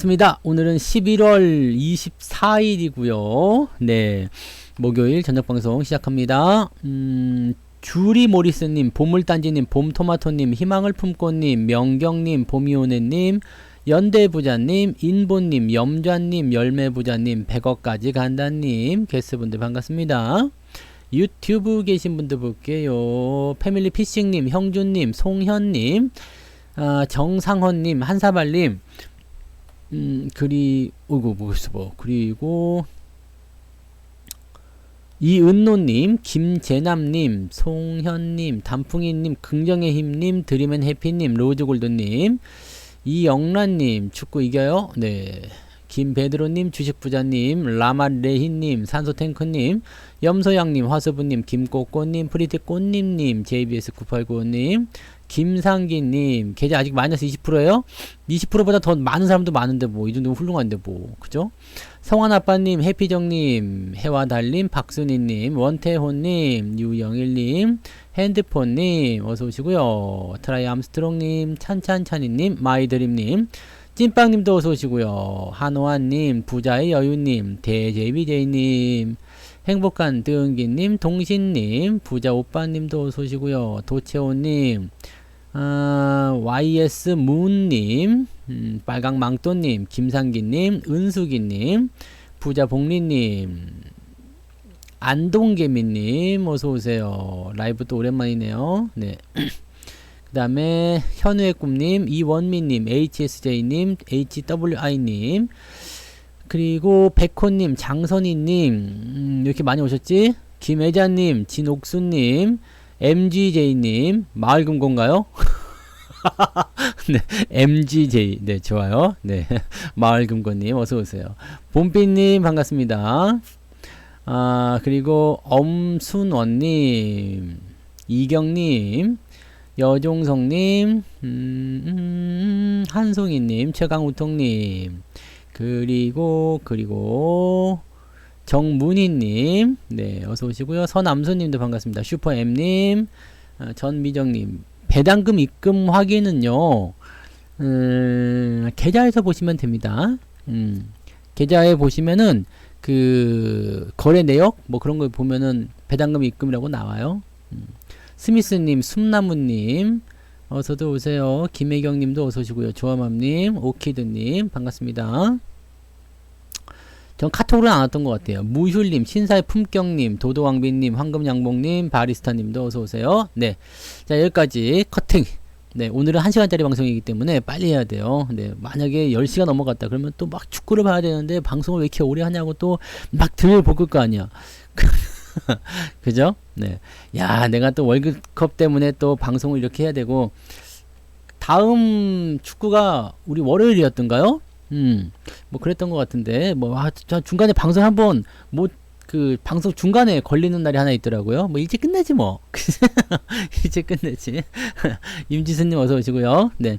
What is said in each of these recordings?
맞습니다. 오늘은 11월 24일이고요. 네, 목요일 저녁방송 시작합니다. 주리 모리스님, 보물단지님, 봄토마토님, 희망을 품고님, 명경님, 봄이오네님, 연대부자님, 인보님, 염좌님, 열매부자님, 100억까지 간다님, 게스트분들 반갑습니다. 유튜브 계신 분들 볼게요. 패밀리 피싱님, 형준님, 송현님, 정상헌님, 한사발님, 그리고 이은노님, 김재남님, 송현님, 단풍이님, 긍정의 힘님, 드림앤 해피님, 로즈골드님, 이영란님, 축구 이겨요? 네. 김베드로님, 주식부자님, 라마레히님, 산소탱크님, 염소양님, 화수부님, 김꼬꼬님, 프리티꽃님님, JBS9895님, 김상기님, 계좌 아직 마이너스 20%예요? 20%보다 더 많은 사람도 많은데 뭐 이 정도면 훌륭한데 뭐 그죠? 성환아빠님, 해피정님, 해와달님, 박순희님, 원태호님, 유영일님, 핸드폰님 어서오시고요. 트라이 암스트롱님, 찬찬찬이님, 마이드림님, 찐빵님도 어서오시고요. 한호환님, 부자의 여유님, 대제비제이님, 행복한 등기님, 동신님, 부자오빠님도 어서오시고요. 도채호님, YS 문님, 빨강망토님, 김상기님, 은수기님, 부자복리님, 안동개미님 어서오세요. 라이브 또 오랜만이네요. 네. 그 다음에 현우의 꿈님, 이원미님, HSJ님, HWI님, 그리고 백호님, 장선희님, 이렇게 많이 오셨지? 김혜자님, 진옥수님, MGJ님, 마을금고인가요? 네, MGJ, 네, 좋아요. 네, 마을금고님, 어서오세요. 봄빛님, 반갑습니다. 그리고 엄순원님, 이경님, 여종성님, 한송이님, 최강우통님, 그리고 정문희님, 네, 어서오시고요. 서남수님도 반갑습니다. 슈퍼엠님, 전미정님, 배당금 입금 확인은요, 계좌에서 보시면 됩니다. 계좌에 보시면은 그 거래 내역 뭐 그런 거 보면은 배당금 입금이라고 나와요. 스미스님, 숨나무님, 어서도 오세요. 김혜경님도 어서오시고요. 조아맘님, 오키드님, 반갑습니다. 전 카톡으로는 안 왔던 것 같아요. 무휴님, 신사의 품격님, 도도왕비님, 황금양봉님, 바리스타님도 어서오세요. 네. 자, 여기까지 커팅. 네, 오늘은 1시간짜리 방송이기 때문에 빨리 해야 돼요. 네, 만약에 10시가 넘어갔다 그러면 또 막 축구를 봐야 되는데 방송을 왜 이렇게 오래 하냐고 또 막 들볶을 거 아니야. 그죠? 네. 야, 내가 또 월드컵 때문에 또 방송을 이렇게 해야 되고, 다음 축구가 우리 월요일이었던가요? 뭐 그랬던 것 같은데, 뭐, 중간에 방송 한번, 뭐, 그, 방송 중간에 걸리는 날이 하나 있더라고요. 뭐, 일찍 끝내지 뭐. 일찍 끝내지. 임지수님 어서 오시고요. 네.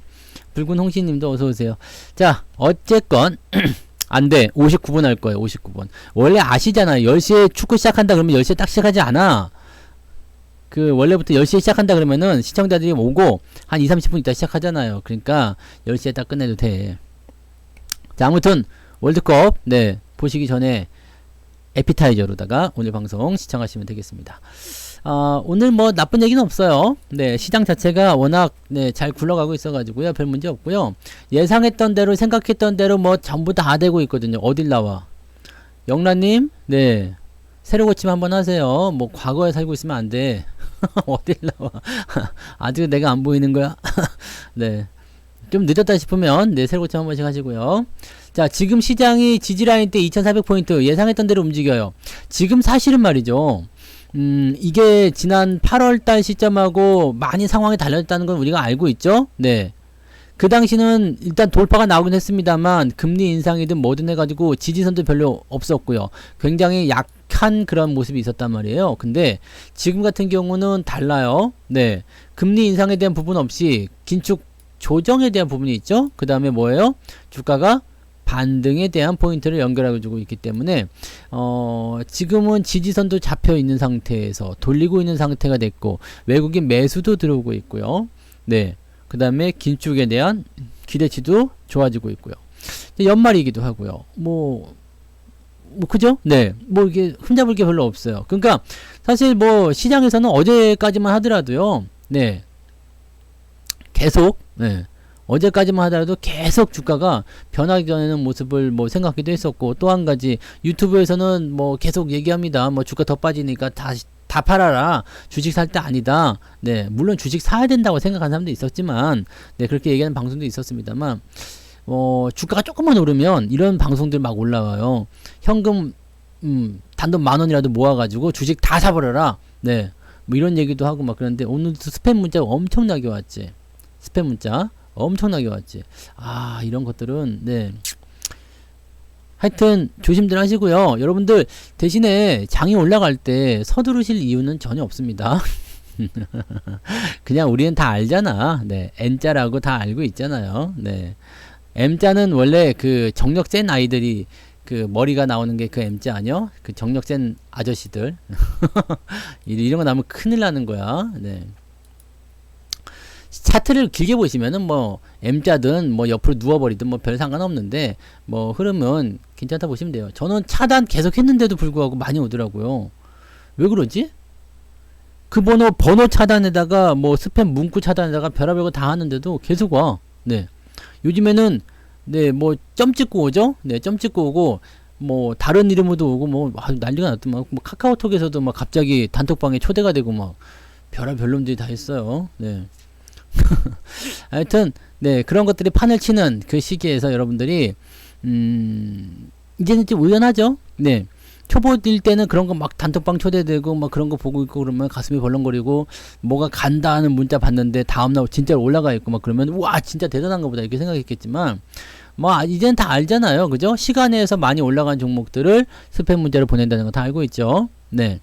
붉은 홍시님도 어서 오세요. 자, 어쨌건, 안 돼. 59분 할 거예요. 59분. 원래 아시잖아요. 10시에 축구 시작한다 그러면 10시에 딱 시작하지 않아. 그 원래부터 10시에 시작한다 그러면은 시청자들이 오고 한 20-30분 있다 시작하잖아요. 그러니까 10시에 딱 끝내도 돼. 자, 아무튼 월드컵 네, 보시기 전에 에피타이저로다가 오늘 방송 시청하시면 되겠습니다. 오늘 뭐 나쁜 얘기는 없어요. 네, 시장 자체가 워낙 네, 잘 굴러가고 있어가지고요. 별 문제 없고요. 예상했던 대로 생각했던 대로 뭐 전부 다 되고 있거든요. 어딜 나와? 영란님, 네, 새로 고침 한번 하세요. 뭐 과거에 살고 있으면 안 돼. 어딜 나와? 아직 내가 안 보이는 거야? 네, 좀 늦었다 싶으면 네, 새로 고침 한 번씩 하시고요. 자, 지금 시장이 지지라인 때 2400포인트 예상했던 대로 움직여요. 지금 사실은 말이죠. 이게 지난 8월달 시점하고 많이 상황이 달라졌다는 건 우리가 알고 있죠? 네. 그 당시는 일단 돌파가 나오긴 했습니다만, 금리 인상이든 뭐든 해가지고 지지선도 별로 없었고요. 굉장히 약한 그런 모습이 있었단 말이에요. 근데 지금 같은 경우는 달라요. 네. 금리 인상에 대한 부분 없이 긴축 조정에 대한 부분이 있죠? 그 다음에 뭐예요? 주가가 반등에 대한 포인트를 연결해 주고 있기 때문에 지금은 지지선도 잡혀 있는 상태에서 돌리고 있는 상태가 됐고 외국인 매수도 들어오고 있고요. 네. 그 다음에 긴축에 대한 기대치도 좋아지고 있고요. 연말이기도 하고요. 그죠? 네. 이게 흠잡을 게 별로 없어요. 그러니까 사실 시장에서는 어제까지만 하더라도요. 네. 계속, 네. 어제까지만 하더라도 계속 주가가 변하기 전에는 모습을 생각하기도 했었고, 또 한 가지 유튜브에서는 계속 얘기합니다. 주가 더 빠지니까 다 팔아라. 주식 살 때 아니다. 네. 물론 주식 사야 된다고 생각하는 사람도 있었지만, 네. 그렇게 얘기하는 방송도 있었습니다만, 주가가 조금만 오르면 이런 방송들 막 올라와요. 현금, 단돈 10,000원이라도 모아가지고 주식 다 사버려라. 네. 이런 얘기도 하고 막 그런데 오늘도 스팸 문자가 엄청나게 왔지. 스팸 문자. 엄청나게 왔지. 이런 것들은, 네. 하여튼, 조심들 하시고요. 여러분들, 대신에 장이 올라갈 때 서두르실 이유는 전혀 없습니다. 그냥 우리는 다 알잖아. 네. N자라고 다 알고 있잖아요. 네. M자는 원래 그 정력 센 아이들이 그 머리가 나오는 게 그 M자 아니요? 그 정력 센 아저씨들. 이런 거 나오면 큰일 나는 거야. 네. 차트를 길게 보시면은 M자든 옆으로 누워버리든 별 상관없는데 흐름은 괜찮다 보시면 돼요. 저는 차단 계속 했는데도 불구하고 많이 오더라고요. 왜 그러지? 그 번호 차단에다가 스팸 문구 차단에다가 별의별 거 다 하는데도 계속 와. 네. 요즘에는 네, 점 찍고 오죠? 네, 점 찍고 오고 다른 이름으로도 오고 난리가 났더만. 카카오톡에서도 갑자기 단톡방에 초대가 되고 별의별 놈들이 다 있어요. 네. 하여튼 네, 그런 것들이 판을 치는 그 시기에서 여러분들이 이제는 좀 의연하죠. 네. 초보일 때는 그런 거 단톡방 초대되고 그런 거 보고 있고 그러면 가슴이 벌렁거리고 뭐가 간다는 문자 봤는데 다음날 진짜로 올라가 있고 그러면 와 진짜 대단한가 보다 이렇게 생각했겠지만 이제는 다 알잖아요. 그죠? 시간에서 많이 올라간 종목들을 스팸 문자를 보낸다는 거 다 알고 있죠. 네.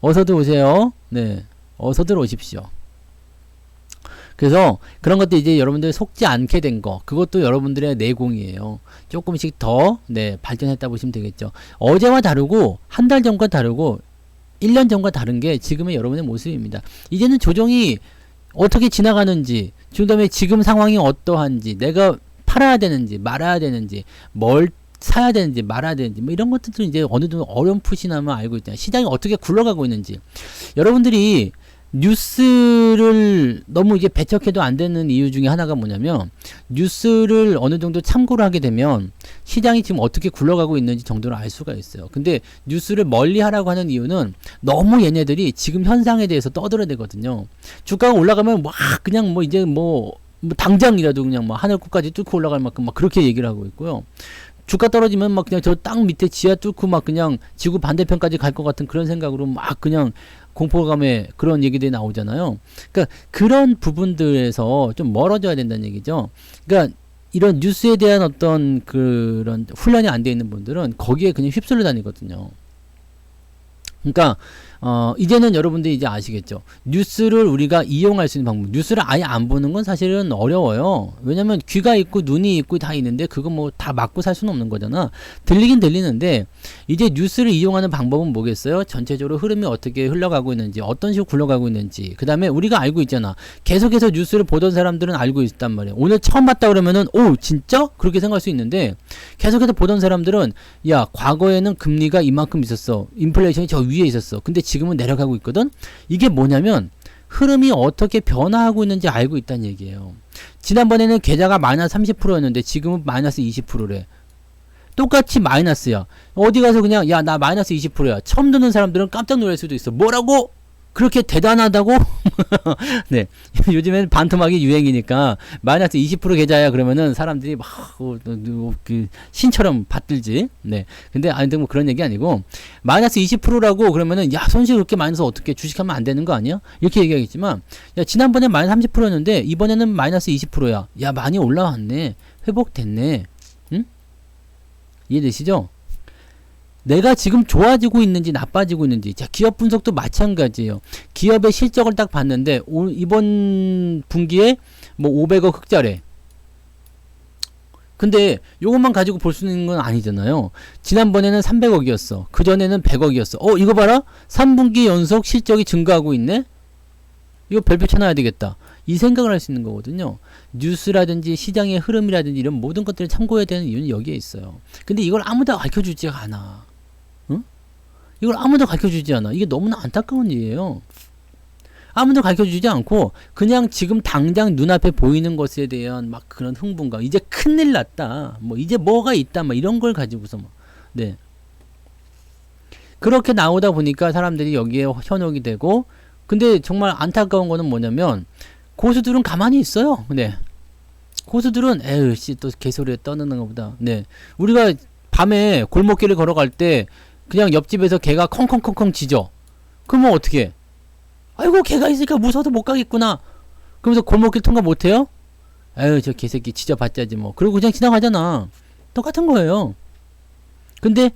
어서들 오세요. 네. 어서들 오십시오. 그래서 그런 것도 이제 여러분들 속지 않게 된 거, 그것도 여러분들의 내공이에요. 조금씩 더 네, 발전했다 보시면 되겠죠. 어제와 다르고 한 달 전과 다르고 1년 전과 다른 게 지금의 여러분의 모습입니다. 이제는 조정이 어떻게 지나가는지, 그다음에 지금 상황이 어떠한지, 내가 팔아야 되는지 말아야 되는지, 뭘 사야 되는지 말아야 되는지 이런 것들도 이제 어느 정도 어렴풋이나마 알고 있잖아요. 시장이 어떻게 굴러가고 있는지. 여러분들이 뉴스를 너무 이게 배척해도 안 되는 이유 중에 하나가 뭐냐면 뉴스를 어느 정도 참고를 하게 되면 시장이 지금 어떻게 굴러가고 있는지 정도를 알 수가 있어요. 근데 뉴스를 멀리 하라고 하는 이유는 너무 얘네들이 지금 현상에 대해서 떠들어대거든요. 주가가 올라가면 그냥 이제 당장이라도 그냥 하늘꽃까지 뚫고 올라갈 만큼 그렇게 얘기를 하고 있고요. 주가 떨어지면 그냥 저 땅 밑에 지하 뚫고 그냥 지구 반대편까지 갈 것 같은 그런 생각으로 그냥 공포감에 그런 얘기들이 나오잖아요. 그러니까 그런 부분들에서 좀 멀어져야 된다는 얘기죠. 그러니까 이런 뉴스에 대한 어떤 그런 훈련이 안 돼 있는 분들은 거기에 그냥 휩쓸려 다니거든요. 그러니까 이제는 여러분들이 이제 아시겠죠. 뉴스를 우리가 이용할 수 있는 방법. 뉴스를 아예 안 보는 건 사실은 어려워요. 왜냐면 귀가 있고 눈이 있고 다 있는데 그거 다 막고 살 수는 없는 거잖아. 들리긴 들리는데 이제 뉴스를 이용하는 방법은 뭐겠어요? 전체적으로 흐름이 어떻게 흘러가고 있는지, 어떤 식으로 굴러가고 있는지. 그 다음에 우리가 알고 있잖아. 계속해서 뉴스를 보던 사람들은 알고 있단 말이에요. 오늘 처음 봤다 그러면은 오 진짜? 그렇게 생각할 수 있는데 계속해서 보던 사람들은 야 과거에는 금리가 이만큼 있었어. 인플레이션이 저 위에 있었어. 근데 지금은 내려가고 있거든. 이게 뭐냐면 흐름이 어떻게 변화하고 있는지 알고 있다는 얘기예요. 지난번에는 계좌가 마이너스 30%였는데 지금은 마이너스 20%래. 똑같이 마이너스야. 어디 가서 그냥 야 나 마이너스 20%야. 처음 듣는 사람들은 깜짝 놀랄 수도 있어. 뭐라고? 그렇게 대단하다고? 네. 요즘에는 반토막이 유행이니까 마이너스 20% 계좌야 그러면은 사람들이 그 신처럼 받들지. 네. 근데 그런 얘기 아니고 마이너스 20%라고 그러면은 야 손실 그렇게 마이너스 어떻게 주식하면 안 되는 거 아니야? 이렇게 얘기하겠지만 야 지난번에 마이너스 30%였는데 이번에는 마이너스 20%야. 야 많이 올라왔네. 회복됐네. 응? 이해되시죠? 내가 지금 좋아지고 있는지 나빠지고 있는지. 자, 기업 분석도 마찬가지예요. 기업의 실적을 딱 봤는데 이번 분기에 500억 흑자래. 근데 요것만 가지고 볼 수 있는 건 아니잖아요. 지난번에는 300억이었어. 그전에는 100억이었어. 이거 봐라. 3분기 연속 실적이 증가하고 있네. 이거 별표 쳐놔야 되겠다. 이 생각을 할 수 있는 거거든요. 뉴스라든지 시장의 흐름이라든지 이런 모든 것들을 참고해야 되는 이유는 여기에 있어요. 근데 이걸 아무도 가르쳐주지 않아. 응? 이걸 아무도 가르쳐주지 않아. 이게 너무나 안타까운 일이에요. 아무도 가르쳐주지 않고 그냥 지금 당장 눈앞에 보이는 것에 대한 막 그런 흥분감, 이제 큰일 났다, 뭐 이제 뭐가 있다, 막 이런 걸 가지고서 막, 네, 그렇게 나오다 보니까 사람들이 여기에 현혹이 되고. 근데 정말 안타까운 거는 뭐냐면 고수들은 가만히 있어요. 네, 고수들은 에휴 씨 또 개소리에 떠드는 것보다, 네, 우리가 밤에 골목길을 걸어갈 때 그냥 옆집에서 개가 컹컹컹컹 짖어. 그러면 어떻게 해? 아이고 개가 있으니까 무서워서 못 가겠구나. 그러면서 골목길 통과 못해요? 에휴 저 개새끼 짖어봤자지 뭐. 그리고 그냥 지나가잖아. 똑같은 거예요. 근데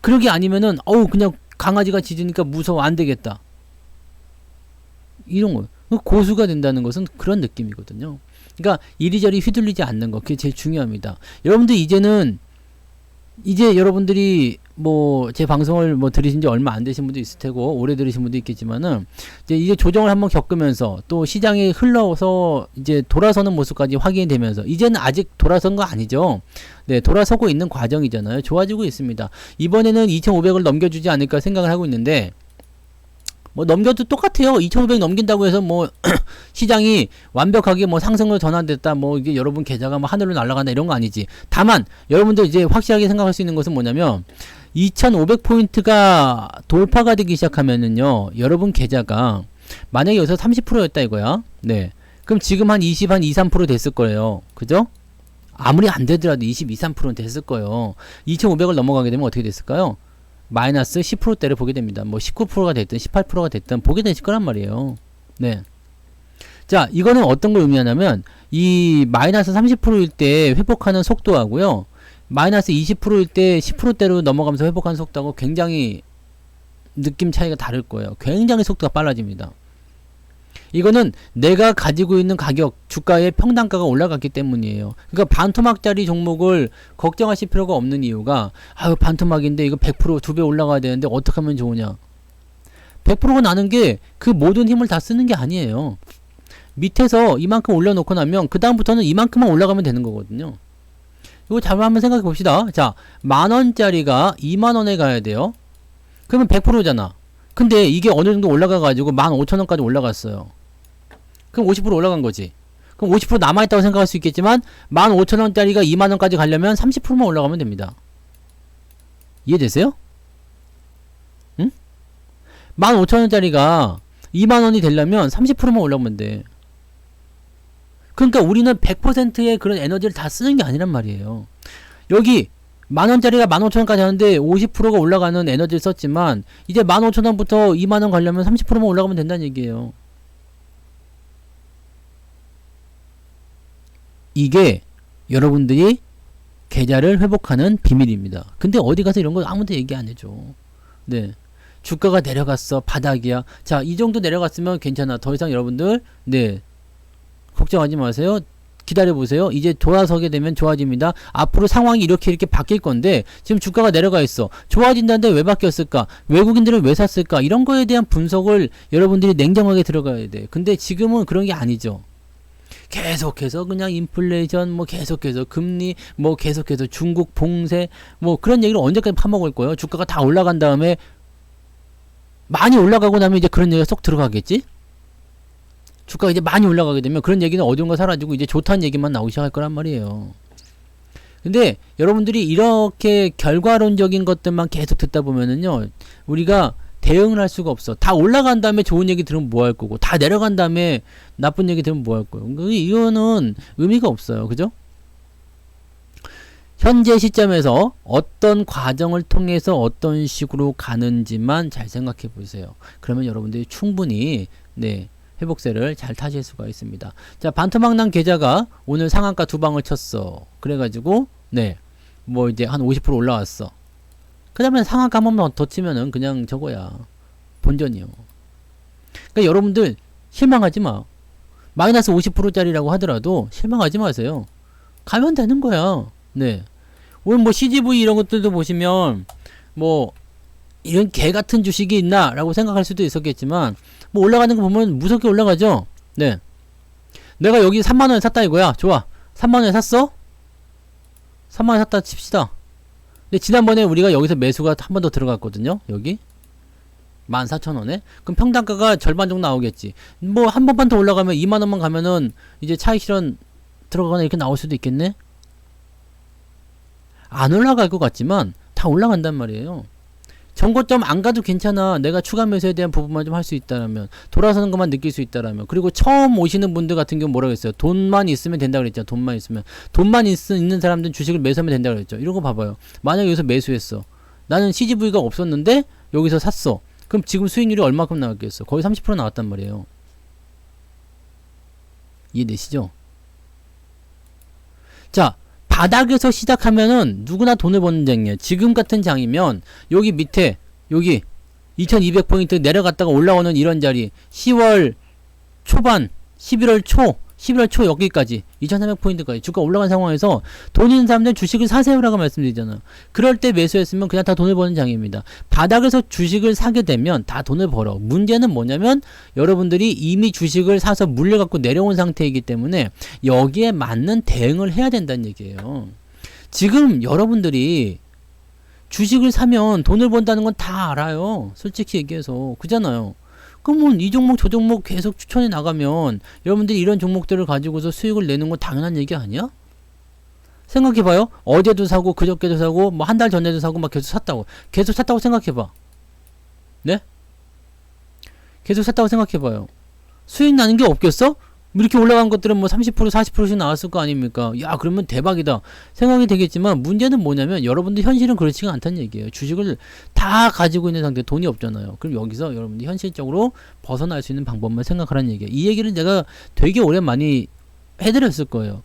그러기 아니면은 어우 그냥 강아지가 짖으니까 무서워 안되겠다, 이런 거. 고수가 된다는 것은 그런 느낌이거든요. 그러니까 이리저리 휘둘리지 않는 거, 그게 제일 중요합니다. 여러분들 이제 여러분들이 뭐 제 방송을 뭐 들으신 지 얼마 안 되신 분도 있을 테고 오래 들으신 분도 있겠지만은 이제 조정을 한번 겪으면서 또 시장이 흘러서 이제 돌아서는 모습까지 확인되면서, 이제는 아직 돌아선 거 아니죠. 네, 돌아서고 있는 과정이잖아요. 좋아지고 있습니다. 이번에는 2,500을 넘겨주지 않을까 생각을 하고 있는데, 뭐 넘겨도 똑같아요. 2,500 넘긴다고 해서 뭐 시장이 완벽하게 뭐 상승으로 전환됐다, 뭐 이게 여러분 계좌가 뭐 하늘로 날아간다 이런 거 아니지. 다만 여러분들 이제 확실하게 생각할 수 있는 것은 뭐냐면 2,500포인트가 돌파가 되기 시작하면은요, 여러분 계좌가 만약에 여기서 30%였다 이거야. 네, 그럼 지금 한 20, 한 2, 3% 됐을 거예요. 그죠? 아무리 안 되더라도 22, 3%는 됐을 거예요. 2,500을 넘어가게 되면 어떻게 됐을까요? 마이너스 10%대를 보게 됩니다. 뭐 19%가 됐든 18%가 됐든 보게 되실 거란 말이에요. 네. 자, 이거는 어떤 걸 의미하냐면 이 마이너스 30%일 때 회복하는 속도하고요, 마이너스 20%일 때 10%대로 넘어가면서 회복하는 속도하고 굉장히 느낌 차이가 다를 거예요. 굉장히 속도가 빨라집니다. 이거는 내가 가지고 있는 가격, 주가의 평단가가 올라갔기 때문이에요. 그러니까 반토막짜리 종목을 걱정하실 필요가 없는 이유가, 아유 반토막인데 이거 100% 2배 올라가야 되는데 어떻게 하면 좋으냐. 100%가 나는 게 그 모든 힘을 다 쓰는 게 아니에요. 밑에서 이만큼 올려놓고 나면 그 다음부터는 이만큼만 올라가면 되는 거거든요. 이거 잘 한번 생각해 봅시다. 자, 만원짜리가 2만원에 가야 돼요. 그러면 100%잖아. 근데 이게 어느 정도 올라가가지고 15,000원까지 올라갔어요. 그럼 50% 올라간 거지. 그럼 50% 남아있다고 생각할 수 있겠지만 15,000원짜리가 2만원까지 가려면 30%만 올라가면 됩니다. 이해되세요? 응? 15,000원짜리가 2만원이 되려면 30%만 올라가면 돼. 그러니까 우리는 100%의 그런 에너지를 다 쓰는 게 아니란 말이에요. 여기 만원짜리가 15,000원까지 하는데 50%가 올라가는 에너지를 썼지만 이제 15,000원부터 2만원 가려면 30%만 올라가면 된다는 얘기예요. 이게 여러분들이 계좌를 회복하는 비밀입니다. 근데 어디 가서 이런 거 아무도 얘기 안 해줘. 네, 주가가 내려갔어, 바닥이야. 자, 이 정도 내려갔으면 괜찮아. 더 이상 여러분들 네 걱정하지 마세요. 기다려보세요. 이제 돌아서게 되면 좋아집니다. 앞으로 상황이 이렇게 바뀔 건데 지금 주가가 내려가 있어. 좋아진다는데 왜 바뀌었을까? 외국인들은 왜 샀을까? 이런 거에 대한 분석을 여러분들이 냉정하게 들어가야 돼. 근데 지금은 그런 게 아니죠. 계속해서 그냥 인플레이션, 뭐 계속해서 금리, 뭐 계속해서 중국 봉쇄, 뭐 그런 얘기를 언제까지 파먹을 거예요? 주가가 다 올라간 다음에 많이 올라가고 나면 이제 그런 얘기가 쏙 들어가겠지? 주가가 이제 많이 올라가게 되면 그런 얘기는 어디론가 사라지고 이제 좋다는 얘기만 나오기 시작할 거란 말이에요. 근데 여러분들이 이렇게 결과론적인 것들만 계속 듣다 보면은요, 우리가 대응을 할 수가 없어. 다 올라간 다음에 좋은 얘기 들으면 뭐 할 거고, 다 내려간 다음에 나쁜 얘기 들으면 뭐 할 거예요. 이거는 의미가 없어요. 그죠? 현재 시점에서 어떤 과정을 통해서 어떤 식으로 가는지만 잘 생각해 보세요. 그러면 여러분들이 충분히 네 회복세를 잘 타실 수가 있습니다. 자, 반토막 난 계좌가 오늘 상한가 두 방을 쳤어. 그래가지고 네 뭐 이제 한 50% 올라왔어. 그 다음에 상한가 한 번만 더 치면은 그냥 저거야, 본전이요. 그러니까 여러분들 실망하지 마. 마이너스 50%짜리라고 하더라도 실망하지 마세요. 가면 되는 거야. 네. 오늘 뭐 CGV 이런 것들도 보시면 뭐 이런 개 같은 주식이 있나 라고 생각할 수도 있었겠지만 뭐 올라가는 거 보면 무섭게 올라가죠. 네. 내가 여기 3만원에 샀다 이거야. 좋아. 3만원에 샀어? 3만원에 샀다 칩시다. 근데 지난번에 우리가 여기서 매수가 한 번 더 들어갔거든요. 여기 14,000원에. 그럼 평단가가 절반 정도 나오겠지. 뭐 한 번만 더 올라가면 2만원만 가면은 이제 차익 실현 들어가거나 이렇게 나올 수도 있겠네. 안 올라갈 것 같지만 다 올라간단 말이에요. 정고점 안 가도 괜찮아. 내가 추가 매수에 대한 부분만 좀 할 수 있다라면, 돌아서는 것만 느낄 수 있다라면. 그리고 처음 오시는 분들 같은 경우 뭐라고 했어요? 돈만 있으면 된다 그랬죠. 돈만 있으면. 돈만 있는 사람들은 주식을 매수하면 된다 그랬죠. 이런 거 봐봐요. 만약에 여기서 매수했어. 나는 CGV가 없었는데 여기서 샀어. 그럼 지금 수익률이 얼마큼 나왔겠어? 거의 30% 나왔단 말이에요. 이해되시죠? 자, 바닥에서 시작하면은 누구나 돈을 버는 장이에요. 지금 같은 장이면 여기 밑에 여기 2200포인트 내려갔다가 올라오는 이런 자리 10월 초반 11월 초 여기까지 2300포인트까지 주가 올라간 상황에서 돈 있는 사람들은 주식을 사세요라고 말씀드리잖아요. 그럴 때 매수했으면 그냥 다 돈을 버는 장입니다. 바닥에서 주식을 사게 되면 다 돈을 벌어. 문제는 뭐냐면 여러분들이 이미 주식을 사서 물려갖고 내려온 상태이기 때문에 여기에 맞는 대응을 해야 된다는 얘기예요. 지금 여러분들이 주식을 사면 돈을 번다는 건 다 알아요. 솔직히 얘기해서. 그잖아요. 그러면 이 종목 저 종목 계속 추천해 나가면 여러분들이 이런 종목들을 가지고서 수익을 내는 건 당연한 얘기 아니야? 생각해봐요. 어제도 사고 그저께도 사고 뭐 한 달 전에도 사고 막 계속 샀다고 생각해봐. 네? 계속 샀다고 생각해봐요. 수익 나는 게 없겠어? 이렇게 올라간 것들은 뭐 30% 40%씩 나왔을 거 아닙니까? 야, 그러면 대박이다 생각이 되겠지만 문제는 뭐냐면 여러분들 현실은 그렇지가 않다는 얘기예요. 주식을 다 가지고 있는 상태에 돈이 없잖아요. 그럼 여기서 여러분들 현실적으로 벗어날 수 있는 방법만 생각하라는 얘기예요. 이 얘기를 내가 되게 오래 많이 해드렸을 거예요.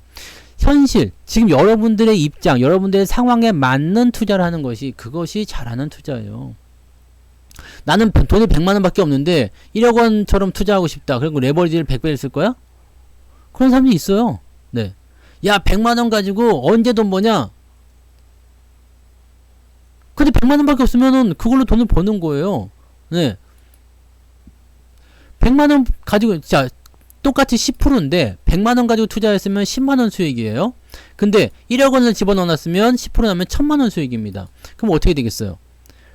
현실, 지금 여러분들의 입장, 여러분들의 상황에 맞는 투자를 하는 것이 그것이 잘하는 투자예요. 나는 돈이 100만원 밖에 없는데 1억원처럼 투자하고 싶다. 그리고 레버리지를 100배를 쓸 거야? 그런 사람이 있어요. 네. 야, 100만원 가지고 언제 돈 버냐? 근데 100만원 밖에 없으면은 그걸로 돈을 버는 거예요. 네. 100만원 가지고, 자, 똑같이 10%인데, 100만원 가지고 투자했으면 10만원 수익이에요. 근데 1억원을 집어넣어놨으면 10% 나면 1000만원 수익입니다. 그럼 어떻게 되겠어요?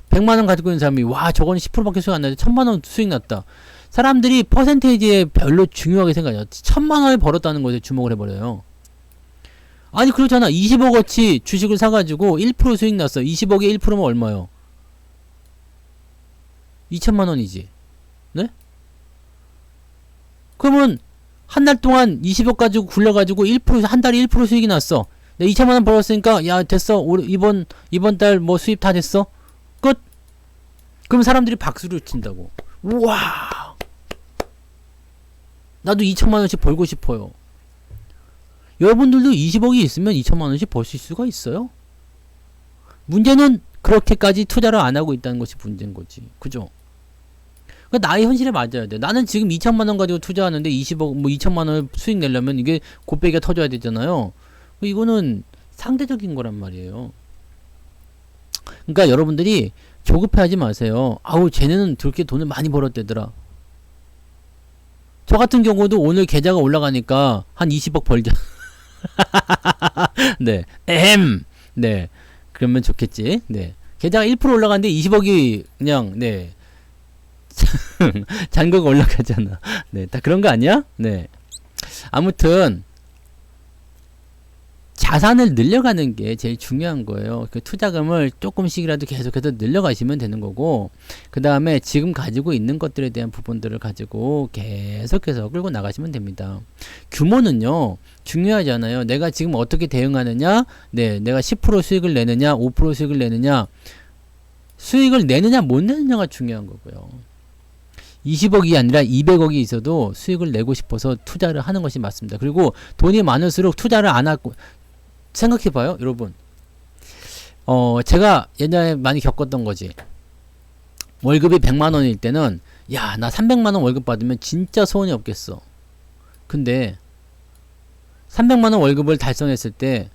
100만원 가지고 있는 사람이, 와, 저거는 10%밖에 수익 안 나는데 1000만원 수익 났다. 사람들이 퍼센테이지에 별로 중요하게 생각해요. 1000만원을 벌었다는 것에 주목을 해버려요. 아니 그렇잖아. 20억어치 주식을 사가지고 1% 수익 났어. 20억에 1%면 얼마요? 2천만원이지. 네? 그러면 한 달 동안 20억 가지고 굴려가지고 1% 한 달에 1% 수익이 났어. 내 2천만원 벌었으니까 야 됐어. 이번 달 뭐 수입 다 됐어. 끝. 그럼 사람들이 박수를 친다고. 우와. 나도 2천만원씩 벌고 싶어요. 여러분들도 20억이 있으면 2천만원씩 벌 수가 있어요. 문제는 그렇게까지 투자를 안 하고 있다는 것이 문제인 거지. 그죠? 그러니까 나의 현실에 맞아야 돼. 나는 지금 2천만원 가지고 투자하는데 20억, 뭐 2천만원을 수익 내려면 이게 곱빼기가 터져야 되잖아요. 이거는 상대적인 거란 말이에요. 그러니까 여러분들이 조급해하지 마세요. 아우, 쟤네는 그렇게 돈을 많이 벌었대더라. 저 같은 경우도 오늘 계좌가 올라가니까 한 20억 벌자. 네. 네. 그러면 좋겠지. 네. 계좌가 1% 올라가는데 20억이 그냥, 네. 잔고가 올라가잖아. 네. 다 그런 거 아니야? 네. 아무튼, 자산을 늘려가는 게 제일 중요한 거예요. 그 투자금을 조금씩이라도 계속해서 늘려가시면 되는 거고, 그 다음에 지금 가지고 있는 것들에 대한 부분들을 가지고 계속해서 끌고 나가시면 됩니다. 규모는요, 중요하잖아요. 내가 지금 어떻게 대응하느냐, 네, 내가 10% 수익을 내느냐, 5% 수익을 내느냐, 수익을 내느냐, 못 내느냐가 중요한 거고요. 20억이 아니라 200억이 있어도 수익을 내고 싶어서 투자를 하는 것이 맞습니다. 그리고 돈이 많을수록 투자를 안 하고, 생각해봐요, 여러분. 제가 옛날에 많이 겪었던 거지. 월급이 100만원일 때는, 야, 나 300만원 월급 받으면 진짜 소원이 없겠어. 근데, 300만원 월급을 달성했을 때,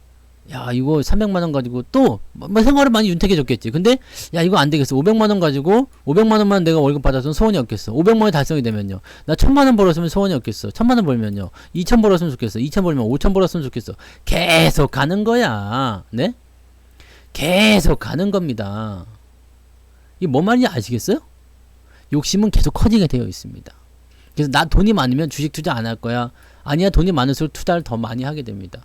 야, 이거 300만원 가지고 뭐 생활을 많이 윤택해졌겠지. 근데, 야, 이거 안 되겠어. 500만원 가지고, 500만원만 내가 월급 받았으면 소원이 없겠어. 500만원이 달성이 되면요. 나 1000만원 벌었으면 소원이 없겠어. 1000만원 벌면요. 2000 벌었으면 좋겠어. 2000 벌면 5000 벌었으면 좋겠어. 계속 가는 거야. 네? 계속 가는 겁니다. 이게 뭔 말인지 아시겠어요? 욕심은 계속 커지게 되어 있습니다. 그래서 나 돈이 많으면 주식 투자 안 할 거야. 아니야, 돈이 많을수록 투자를 더 많이 하게 됩니다.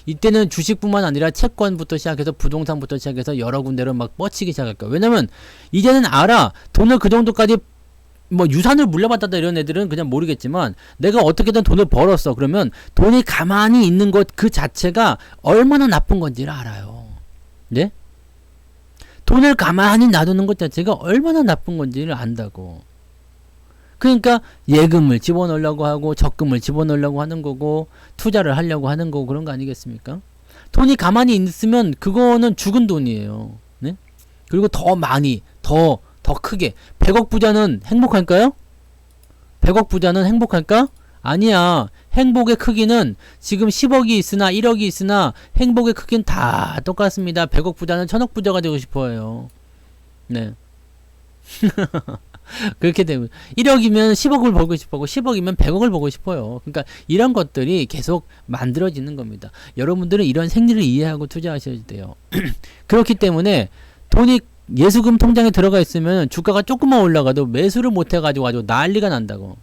이때는 주식뿐만 아니라 채권부터 시작해서 부동산부터 시작해서 여러 군데로 막 뻗치기 시작할 거야. 왜냐면 이제는 알아. 돈을 그 정도까지 뭐 유산을 물려받았다 이런 애들은 그냥 모르겠지만 내가 어떻게든 돈을 벌었어. 그러면 돈이 가만히 있는 것 그 자체가 얼마나 나쁜 건지를 알아요. 네? 돈을 가만히 놔두는 것 자체가 얼마나 나쁜 건지를 안다고. 그러니까 예금을 집어넣으려고 하고 적금을 집어넣으려고 하는 거고 투자를 하려고 하는 거고 그런 거 아니겠습니까? 돈이 가만히 있으면 그거는 죽은 돈이에요. 네? 그리고 더 많이 더 크게 100억 부자는 행복할까요? 100억 부자는 행복할까? 아니야. 행복의 크기는 지금 10억이 있으나 1억이 있으나 행복의 크기는 다 똑같습니다. 100억 부자는 1000억 부자가 되고 싶어요. 네. 그렇게 되면 1억이면 10억을 벌고 싶어고 10억이면 100억을 벌고 싶어요. 그러니까 이런 것들이 계속 만들어지는 겁니다. 여러분들은 이런 생리를 이해하고 투자하셔야 돼요. 그렇기 때문에 돈이 예수금 통장에 들어가 있으면 주가가 조금만 올라가도 매수를 못 해가지고 아주 난리가 난다고.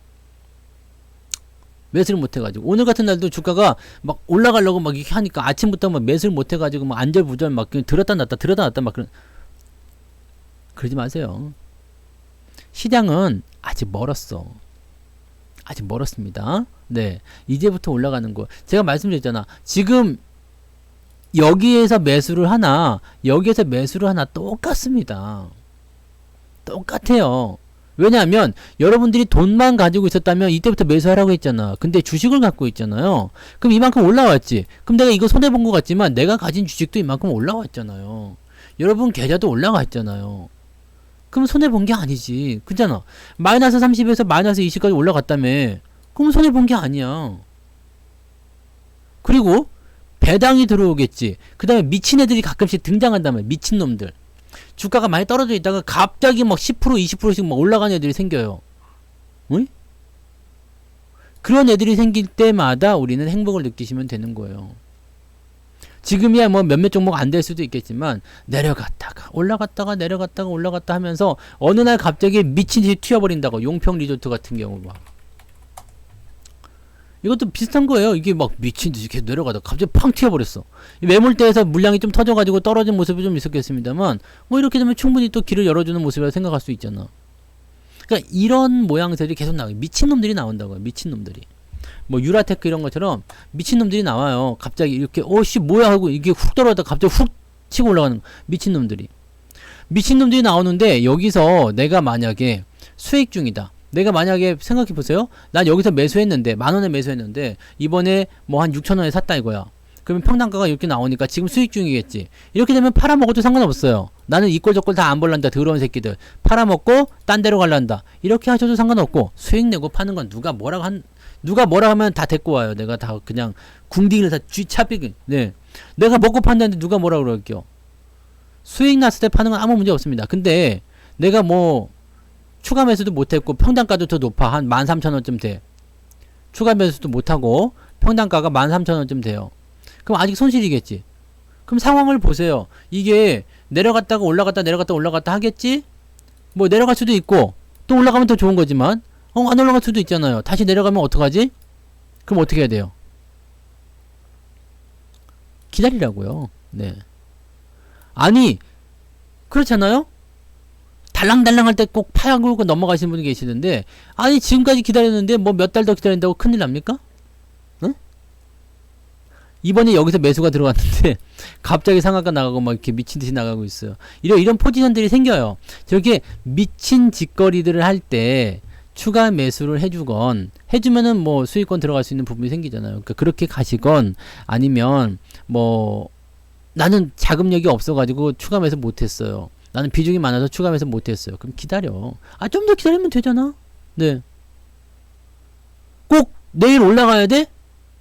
매수를 못 해가지고 오늘 같은 날도 주가가 막 올라가려고 막 이렇게 하니까 아침부터 막 매수를 못 해가지고 막 안절부절 막 들었다 놨다 막 그러지 마세요. 시장은 아직 멀었어. 아직 멀었습니다. 네. 이제부터 올라가는 거. 제가 말씀드렸잖아. 지금 여기에서 매수를 하나, 여기에서 매수를 하나 똑같습니다. 똑같아요. 왜냐하면 여러분들이 돈만 가지고 있었다면 이때부터 매수하라고 했잖아. 근데 주식을 갖고 있잖아요. 그럼 이만큼 올라왔지. 그럼 내가 이거 손해본 것 같지만 내가 가진 주식도 이만큼 올라왔잖아요. 여러분 계좌도 올라갔잖아요. 그럼 손해본 게 아니지. 그잖아. 마이너스 30에서 마이너스 20까지 올라갔다며. 그럼 손해본 게 아니야. 그리고 배당이 들어오겠지. 그 다음에 미친 애들이 가끔씩 등장한다며. 미친놈들. 주가가 많이 떨어져 있다가 갑자기 막 10% 20%씩 막 올라가는 애들이 생겨요. 응? 그런 애들이 생길 때마다 우리는 행복을 느끼시면 되는 거예요. 지금이야 뭐 몇몇 종목 안 될 수도 있겠지만 내려갔다가 올라갔다가 내려갔다가 올라갔다 하면서 어느 날 갑자기 미친 듯이 튀어버린다고. 용평 리조트 같은 경우 막 이것도 비슷한 거예요. 이게 막 미친 듯이 계속 내려가다가 갑자기 팡 튀어버렸어. 매물대에서 물량이 좀 터져가지고 떨어진 모습이 좀 있었겠습니다만 뭐 이렇게 되면 충분히 또 길을 열어주는 모습이라 생각할 수 있잖아. 그러니까 이런 모양새들이 계속 나와요. 미친놈들이 나온다고요. 미친놈들이. 뭐 유라테크 이런 것처럼 미친놈들이 나와요. 갑자기 이렇게 오씨 뭐야 하고 이게 훅 떨어졌다 갑자기 훅 치고 올라가는 미친놈들이 나오는데 여기서 내가 만약에 수익 중이다. 내가 만약에 생각해보세요. 난 여기서 매수했는데 10,000원에 매수했는데 이번에 뭐 한 6,000원에 샀다 이거야. 그러면 평단가가 이렇게 나오니까 지금 수익 중이겠지. 이렇게 되면 팔아먹어도 상관없어요. 나는 이 꼴 저 꼴 다 안 벌란다. 더러운 새끼들. 팔아먹고 딴 데로 갈란다. 이렇게 하셔도 상관없고 수익 내고 파는 건 누가 뭐라 하면 다 데리고 와요. 내가 다 그냥 궁딩을 다 쥐차비기. 네. 내가 먹고 판다는데 누가 뭐라 그럴게요. 수익 났을 때 파는 건 아무 문제 없습니다. 근데 내가 뭐 추가 매수도 못했고 평단가도 더 높아. 한 13,000원쯤 돼. 추가 매수도 못하고 평단가가 13,000원쯤 돼요. 그럼 아직 손실이겠지. 그럼 상황을 보세요. 이게 내려갔다가 올라갔다 내려갔다 올라갔다 하겠지? 뭐 내려갈 수도 있고 또 올라가면 더 좋은 거지만 안 올라갈 수도 있잖아요. 다시 내려가면 어떡하지? 그럼 어떻게 해야 돼요? 기다리라고요. 네. 아니 그렇잖아요? 달랑달랑 할 때 꼭 파고 넘어가시는 분이 계시는데 아니 지금까지 기다렸는데 뭐 몇 달 더 기다린다고 큰일 납니까? 응? 이번에 여기서 매수가 들어갔는데 갑자기 상한가 나가고 막 이렇게 미친듯이 나가고 있어요. 이런 포지션들이 생겨요. 저렇게 미친 짓거리들을 할 때 추가 매수를 해주면은 뭐 수익권 들어갈 수 있는 부분이 생기잖아요. 그러니까 그렇게 가시건 아니면 뭐 나는 자금력이 없어가지고 추가 매수 못했어요. 나는 비중이 많아서 추가 매수 못했어요. 그럼 기다려. 좀 더 기다리면 되잖아. 네. 꼭 내일 올라가야 돼?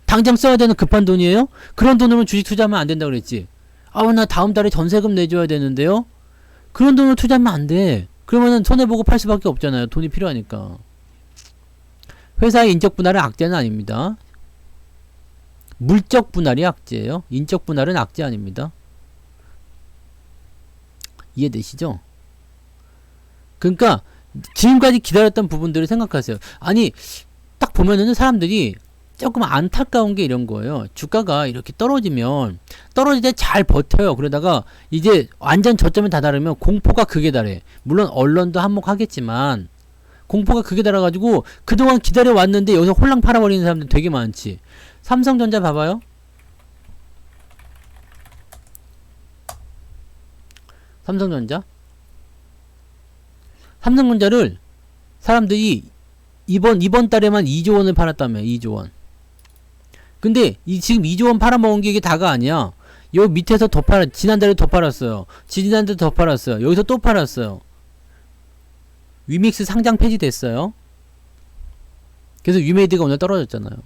당장 써야 되는 급한 돈이에요? 그런 돈으로 주식 투자하면 안 된다 그랬지. 아우, 나 다음 달에 전세금 내줘야 되는데요? 그런 돈을 투자하면 안 돼. 그러면은 손해보고 팔 수밖에 없잖아요. 돈이 필요하니까. 회사의 인적 분할은 악재는 아닙니다. 물적 분할이 악재예요. 인적 분할은 악재 아닙니다. 이해되시죠? 그러니까 지금까지 기다렸던 부분들을 생각하세요. 아니, 딱 보면은 사람들이 조금 안타까운 게 이런 거예요. 주가가 이렇게 떨어지면 떨어질 때 잘 버텨요. 그러다가 이제 완전 저점에 다다르면 공포가 극에 달해. 물론 언론도 한몫하겠지만 공포가 극에 달아가지고 그동안 기다려 왔는데 여기서 홀랑 팔아버리는 사람들 되게 많지. 삼성전자 봐봐요. 삼성전자를 사람들이 이번 달에만 2조 원을 팔았다며. 2조 원. 근데 지금 2조 원 팔아먹은 게 이게 다가 아니야. 요 밑에서 더 지난달에 더 팔았어요. 지난달에 더 팔았어요. 여기서 또 팔았어요. 위믹스 상장 폐지됐어요. 그래서 위메이드가 오늘 떨어졌잖아요.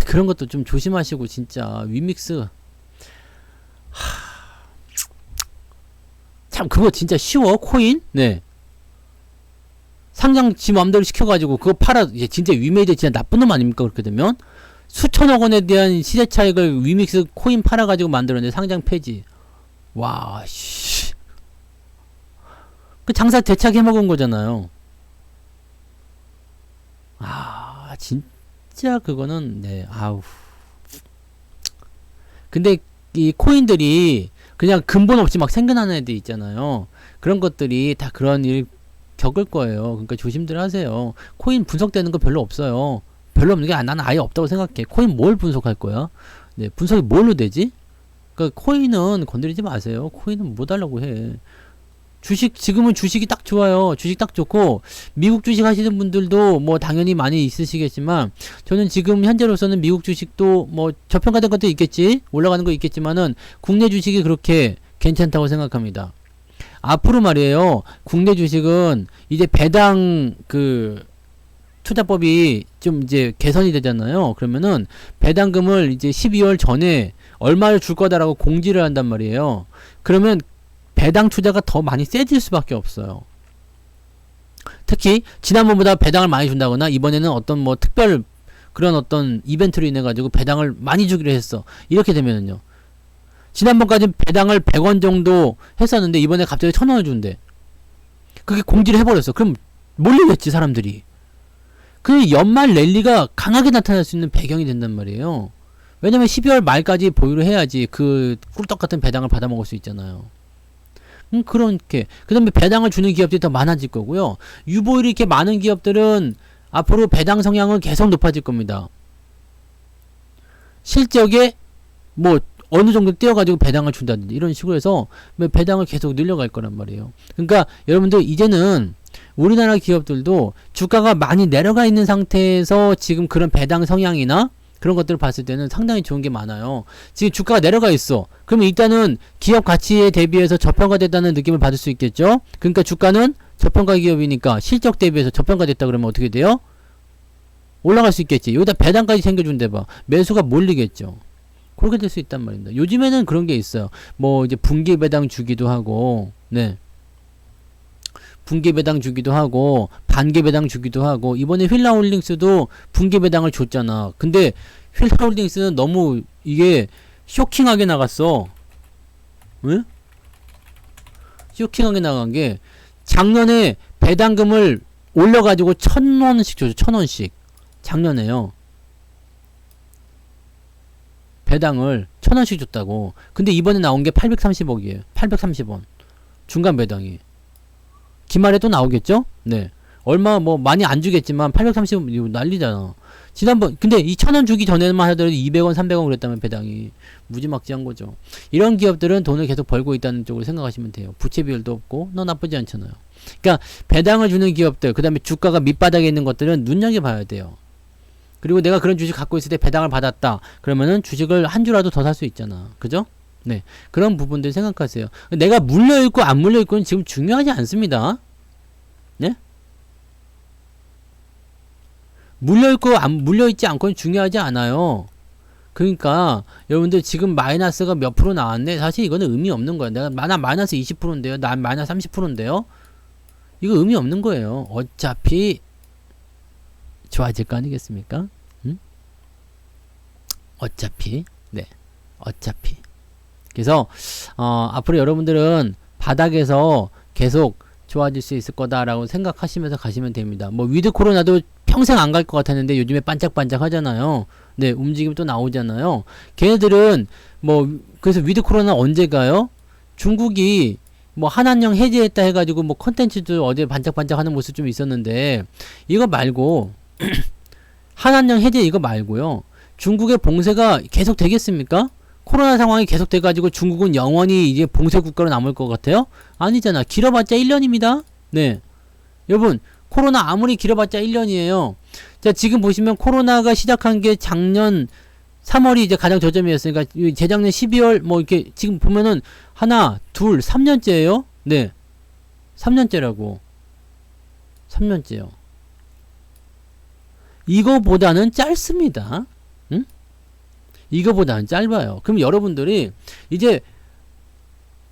그런 것도 좀 조심하시고, 진짜. 위믹스. 참, 그거 진짜 쉬워, 코인? 네. 상장 지 맘대로 시켜가지고, 그거 이제 진짜 위메이드 진짜 나쁜 놈 아닙니까? 그렇게 되면? 수천억 원에 대한 시세 차익을 위믹스 코인 팔아가지고 만들었는데, 상장 폐지. 와, 씨. 그 장사 대차게 해먹은 거잖아요. 진짜 그거는, 네, 아우. 근데 이 코인들이 그냥 근본 없이 막 생겨나는 애들 있잖아요. 그런 것들이 다 그런 일 겪을 거예요. 그러니까 조심들 하세요. 코인 분석되는 거 별로 없어요. 별로 없는 게 나는 아예 없다고 생각해. 코인 뭘 분석할 거야? 네, 분석이 뭘로 되지? 그러니까 코인은 건드리지 마세요. 코인은 뭐 달라고 해. 지금은 주식이 딱 좋아요. 주식 딱 좋고, 미국 주식 하시는 분들도 뭐 당연히 많이 있으시겠지만, 저는 지금 현재로서는 미국 주식도 뭐 저평가된 것도 있겠지, 올라가는 거 있겠지만은, 국내 주식이 그렇게 괜찮다고 생각합니다. 앞으로 말이에요, 국내 주식은 이제 배당 투자법이 좀 이제 개선이 되잖아요. 그러면은 배당금을 이제 12월 전에 얼마를 줄 거다라고 공지를 한단 말이에요. 그러면 배당 투자가 더 많이 세질 수밖에 없어요. 특히 지난번보다 배당을 많이 준다거나 이번에는 어떤 뭐 특별 그런 어떤 이벤트로 인해 가지고 배당을 많이 주기로 했어. 이렇게 되면은요. 지난번까지 배당을 100원 정도 했었는데 이번에 갑자기 1000원을 준대. 그게 공지를 해버렸어. 그럼 몰리겠지, 사람들이. 그 연말 랠리가 강하게 나타날 수 있는 배경이 된단 말이에요. 왜냐면 12월 말까지 보유를 해야지 그 꿀떡 같은 배당을 받아 먹을 수 있잖아요. 그렇게. 그 다음에 배당을 주는 기업들이 더 많아질 거고요. 유보율이 이렇게 많은 기업들은 앞으로 배당 성향은 계속 높아질 겁니다. 실적에 뭐 어느 정도 띄어가지고 배당을 준다든지 이런 식으로 해서 배당을 계속 늘려갈 거란 말이에요. 그러니까 여러분들 이제는 우리나라 기업들도 주가가 많이 내려가 있는 상태에서 지금 그런 배당 성향이나 그런 것들을 봤을 때는 상당히 좋은 게 많아요. 지금 주가가 내려가 있어. 그러면 일단은 기업 가치에 대비해서 저평가됐다는 느낌을 받을 수 있겠죠? 그러니까 주가는 저평가 기업이니까 실적 대비해서 저평가됐다 그러면 어떻게 돼요? 올라갈 수 있겠지. 여기다 배당까지 챙겨준대 봐. 매수가 몰리겠죠. 그렇게 될 수 있단 말입니다. 요즘에는 그런 게 있어요. 뭐 이제 분기 배당 주기도 하고, 네. 분기 배당 주기도 하고 반기 배당 주기도 하고 이번에 휠라홀딩스도 분기 배당을 줬잖아. 근데 휠라홀딩스는 너무 이게 쇼킹하게 나갔어. 응? 쇼킹하게 나간 게 작년에 배당금을 올려가지고 1000원씩 줬죠. 1000원씩. 작년에요. 배당을 1000원씩 줬다고. 근데 이번에 나온 게 830억이에요. 830원. 중간 배당이. 기말에 또 나오겠죠? 네. 얼마 뭐 많이 안 주겠지만 830원 이거 난리잖아. 지난번 근데 이 1000원 주기 전에만 하더라도 200원 300원 그랬다면 배당이 무지막지한 거죠. 이런 기업들은 돈을 계속 벌고 있다는 쪽으로 생각하시면 돼요. 부채 비율도 없고 너 나쁘지 않잖아요. 그러니까 배당을 주는 기업들 그 다음에 주가가 밑바닥에 있는 것들은 눈여겨봐야 돼요. 그리고 내가 그런 주식 갖고 있을 때 배당을 받았다 그러면은 주식을 한 주라도 더 살 수 있잖아. 그죠? 네. 그런 부분들 생각하세요. 내가 물려있고 안 물려있고는 지금 중요하지 않습니다. 네? 물려있고 안 물려있지 않고는 중요하지 않아요. 그러니까 여러분들 지금 마이너스가 몇 프로 나왔네. 사실 이거는 의미 없는 거야. 나 마이너스 20%인데요. 난 마이너스 30%인데요. 이거 의미 없는 거예요. 어차피 좋아질 거 아니겠습니까? 응? 어차피. 네. 어차피. 그래서 앞으로 여러분들은 바닥에서 계속 좋아질 수 있을 거다라고 생각하시면서 가시면 됩니다. 뭐 위드 코로나도 평생 안 갈 것 같았는데 요즘에 반짝반짝 하잖아요. 네, 움직임 또 나오잖아요. 걔네들은 뭐 그래서 위드 코로나 언제 가요? 중국이 뭐 한한령 해제했다 해가지고 뭐 컨텐츠도 어제 반짝반짝 하는 모습 좀 있었는데 이거 말고 한한령 해제 이거 말고요. 중국의 봉쇄가 계속 되겠습니까? 코로나 상황이 계속 돼가지고 중국은 영원히 이제 봉쇄 국가로 남을 것 같아요? 아니잖아. 길어봤자 1년입니다. 네. 여러분, 코로나 아무리 길어봤자 1년이에요. 자, 지금 보시면 코로나가 시작한 게 작년 3월이 이제 가장 저점이었으니까 재작년 12월 뭐 이렇게 지금 보면은 하나, 둘, 3년째예요. 네. 3년째라고. 3년째요. 이거보다는 짧습니다. 응? 이거보다는 짧아요. 그럼 여러분들이 이제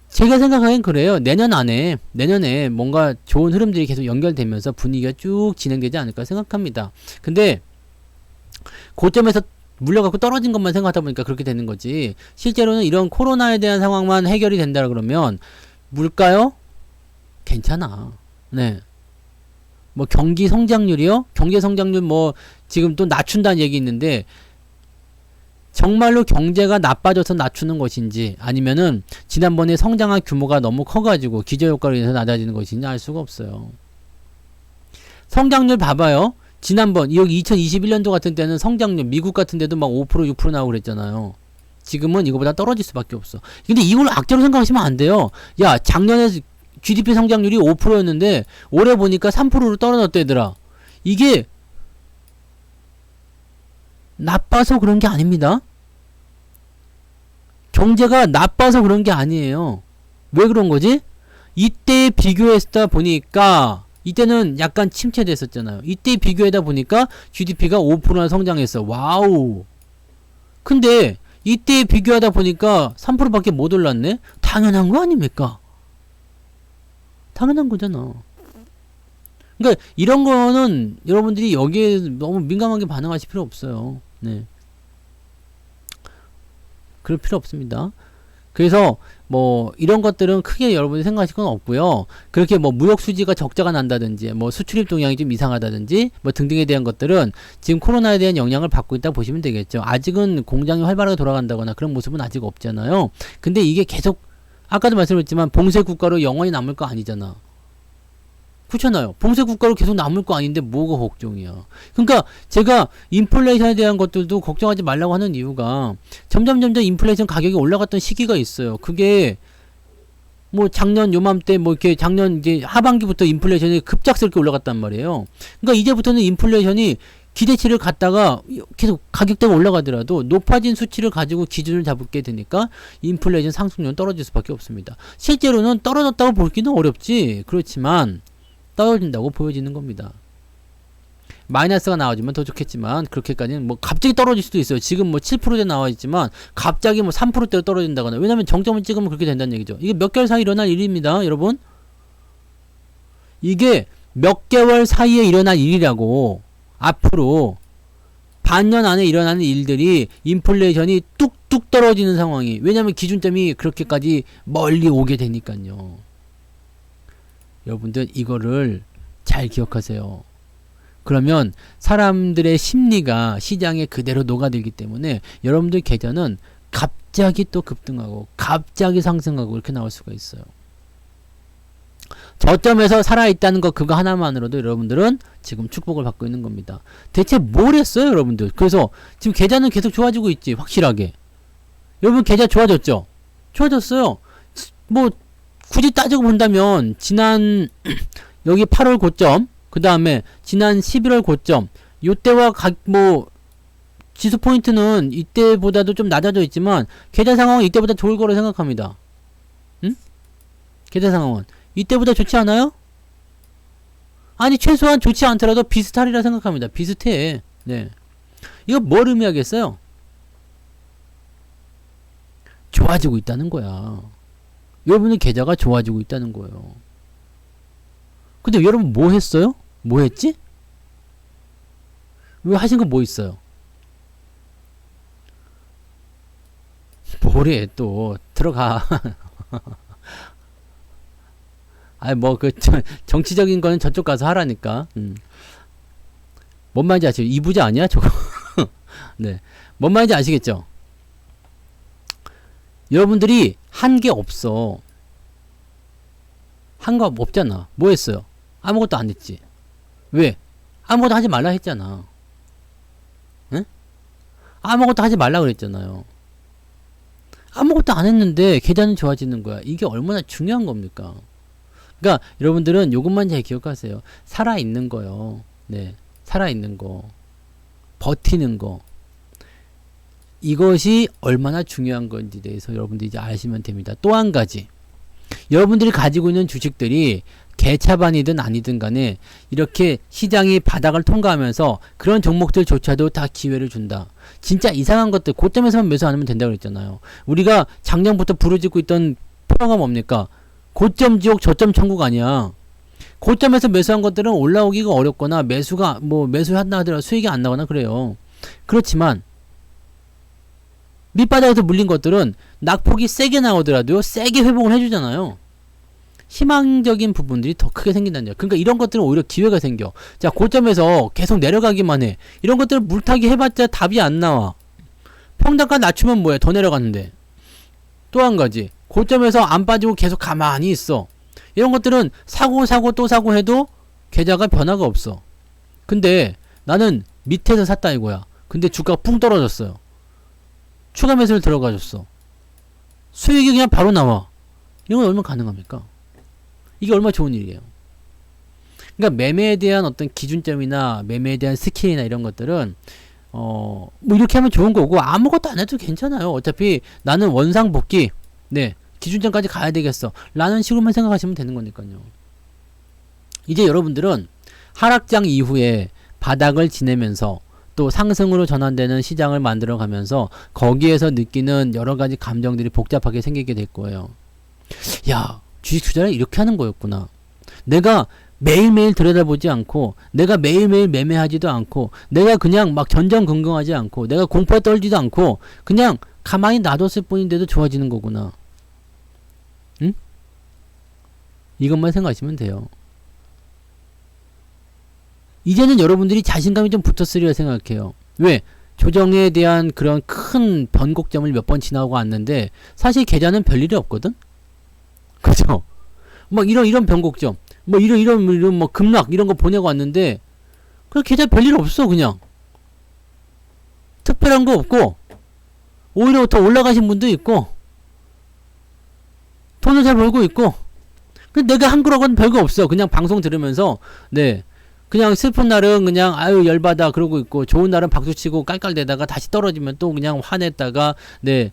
제가 생각하기엔 그래요. 내년에 뭔가 좋은 흐름들이 계속 연결되면서 분위기가 쭉 진행되지 않을까 생각합니다. 근데 고점에서 물려갖고 떨어진 것만 생각하다 보니까 그렇게 되는 거지. 실제로는 이런 코로나에 대한 상황만 해결이 된다 그러면 물가요? 괜찮아. 네. 뭐 경기 성장률이요? 경제 성장률 뭐 지금 또 낮춘다는 얘기 있는데 정말로 경제가 나빠져서 낮추는 것인지 아니면은 지난번에 성장한 규모가 너무 커가지고 기저효과로 인해서 낮아지는 것인지 알 수가 없어요. 성장률 봐봐요. 지난번 여기 2021년도 같은 때는 성장률 미국 같은 데도 막 5% 6% 나오고 그랬잖아요. 지금은 이거보다 떨어질 수밖에 없어. 근데 이걸 악재로 생각하시면 안 돼요. 야, 작년에 GDP 성장률이 5%였는데 올해 보니까 3%로 떨어졌대더라. 이게 나빠서 그런 게 아닙니다. 경제가 나빠서 그런 게 아니에요. 왜 그런 거지? 이때 비교했다 보니까 이때는 약간 침체됐었잖아요. 이때 비교하다 보니까 GDP가 5%나 성장했어. 와우. 근데 이때 비교하다 보니까 3%밖에 못 올랐네? 당연한 거 아닙니까? 당연한 거잖아. 그러니까 이런 거는 여러분들이 여기에 너무 민감하게 반응하실 필요 없어요. 네. 그럴 필요 없습니다. 그래서 뭐 이런 것들은 크게 여러분이 생각하실 건 없고요. 그렇게 뭐 무역 수지가 적자가 난다든지 뭐 수출입 동향이 좀 이상하다든지 뭐 등등에 대한 것들은 지금 코로나에 대한 영향을 받고 있다 보시면 되겠죠. 아직은 공장이 활발하게 돌아간다거나 그런 모습은 아직 없잖아요. 근데 이게 계속 아까도 말씀드렸지만 봉쇄 국가로 영원히 남을 거 아니잖아. 그렇잖아요. 봉쇄 국가로 계속 남을 거 아닌데 뭐가 걱정이야. 그러니까 제가 인플레이션에 대한 것들도 걱정하지 말라고 하는 이유가 점점 인플레이션 가격이 올라갔던 시기가 있어요. 그게 뭐 작년 요맘때 뭐 이렇게 작년 이제 하반기부터 인플레이션이 급작스럽게 올라갔단 말이에요. 그러니까 이제부터는 인플레이션이 기대치를 갖다가 계속 가격대가 올라가더라도 높아진 수치를 가지고 기준을 잡게 되니까 인플레이션 상승률은 떨어질 수밖에 없습니다. 실제로는 떨어졌다고 보기는 어렵지. 그렇지만 떨어진다고 보여지는 겁니다. 마이너스가 나와주면 더 좋겠지만 그렇게까지는 뭐 갑자기 떨어질 수도 있어요. 지금 뭐 7%대 나와 있지만 갑자기 뭐 3%대로 떨어진다거나 왜냐면 정점을 찍으면 그렇게 된다는 얘기죠. 이게 몇 개월 사이 일어날 일입니다. 여러분. 이게 몇 개월 사이에 일어날 일이라고. 앞으로 반년 안에 일어나는 일들이 인플레이션이 뚝뚝 떨어지는 상황이 왜냐면 기준점이 그렇게까지 멀리 오게 되니까요. 여러분들 이거를 잘 기억하세요. 그러면 사람들의 심리가 시장에 그대로 녹아들기 때문에 여러분들 계좌는 갑자기 또 급등하고 갑자기 상승하고 이렇게 나올 수가 있어요. 저점에서 살아있다는 거 그거 하나만으로도 여러분들은 지금 축복을 받고 있는 겁니다. 대체 뭘 했어요 여러분들? 그래서 지금 계좌는 계속 좋아지고 있지 확실하게. 여러분 계좌 좋아졌죠? 좋아졌어요. 뭐 굳이 따지고 본다면 지난 여기 8월 고점 그 다음에 지난 11월 고점 요때와 뭐 지수 포인트는 이때보다도 좀 낮아져 있지만 계좌 상황은 이때보다 좋을 거로 생각합니다. 응? 계좌 상황은 이때보다 좋지 않아요? 아니 최소한 좋지 않더라도 비슷하리라 생각합니다. 비슷해. 네. 이거 뭘 의미하겠어요? 좋아지고 있다는 거야. 여러분의 계좌가 좋아지고 있다는 거예요. 근데 여러분 뭐 했어요? 뭐 했지? 왜 하신 거 뭐 있어요? 뭐래 또 들어가. 아니 뭐 그 정치적인 거는 저쪽 가서 하라니까. 뭔 말인지 아시죠? 이부자 아니야 저거? 네. 뭔 말인지 아시겠죠? 여러분들이 한 게 없어. 한 거 없잖아. 뭐 했어요? 아무것도 안 했지. 왜? 아무것도 하지 말라 했잖아. 응? 아무것도 하지 말라 그랬잖아요. 아무것도 안 했는데 계좌는 좋아지는 거야. 이게 얼마나 중요한 겁니까? 그러니까 여러분들은 요것만 잘 기억하세요. 살아있는 거요. 네. 살아있는 거. 버티는 거. 이것이 얼마나 중요한 건지 대해서 여러분들이 이제 아시면 됩니다. 또 한 가지. 여러분들이 가지고 있는 주식들이 개차반이든 아니든 간에 이렇게 시장이 바닥을 통과하면서 그런 종목들조차도 다 기회를 준다. 진짜 이상한 것들 고점에서만 매수 안 하면 된다고 그랬잖아요. 우리가 작년부터 부르짖고 있던 표어가 뭡니까? 고점 지옥 저점 천국 아니야. 고점에서 매수한 것들은 올라오기가 어렵거나 매수가 뭐 매수한다 하더라도 수익이 안 나거나 그래요. 그렇지만 밑바닥에서 물린 것들은 낙폭이 세게 나오더라도요 세게 회복을 해주잖아요. 희망적인 부분들이 더 크게 생긴다는 거예요. 그러니까 이런 것들은 오히려 기회가 생겨. 자, 고점에서 계속 내려가기만 해. 이런 것들을 물타기 해봤자 답이 안 나와. 평단가 낮추면 뭐야? 더 내려갔는데. 또 한 가지. 고점에서 안 빠지고 계속 가만히 있어. 이런 것들은 사고 또 사고 해도 계좌가 변화가 없어. 근데 나는 밑에서 샀다 이거야. 근데 주가가 뿡 떨어졌어요. 추가 매수를 들어가줬어. 수익이 그냥 바로 나와. 이건 얼마나 가능합니까? 이게 얼마나 좋은 일이에요. 그러니까 매매에 대한 어떤 기준점이나 매매에 대한 스킬이나 이런 것들은 뭐 이렇게 하면 좋은 거고 아무것도 안 해도 괜찮아요. 어차피 나는 원상복귀 네 기준점까지 가야 되겠어 라는 식으로만 생각하시면 되는 거니까요. 이제 여러분들은 하락장 이후에 바닥을 지내면서 또 상승으로 전환되는 시장을 만들어 가면서 거기에서 느끼는 여러가지 감정들이 복잡하게 생기게 될 거예요. 야, 주식 투자를 이렇게 하는 거였구나. 내가 매일매일 들여다보지 않고 내가 매일매일 매매하지도 않고 내가 그냥 막 전전긍긍하지 않고 내가 공포에 떨지도 않고 그냥 가만히 놔뒀을 뿐인데도 좋아지는 거구나. 응? 이것만 생각하시면 돼요. 이제는 여러분들이 자신감이 좀 붙었으리라 생각해요. 왜? 조정에 대한 그런 큰 변곡점을 몇 번 지나고 왔는데 사실 계좌는 별일이 없거든? 그죠? 막 이런 변곡점 뭐 이런 뭐 급락 이런 거 보내고 왔는데 그 계좌 별일 없어. 그냥 특별한 거 없고 오히려 더 올라가신 분도 있고 돈을 잘 벌고 있고 내가 한 거라고는 별거 없어. 그냥 방송 들으면서 네 그냥 슬픈 날은 그냥 아유 열받아 그러고 있고 좋은 날은 박수치고 깔깔대다가 다시 떨어지면 또 그냥 화냈다가 네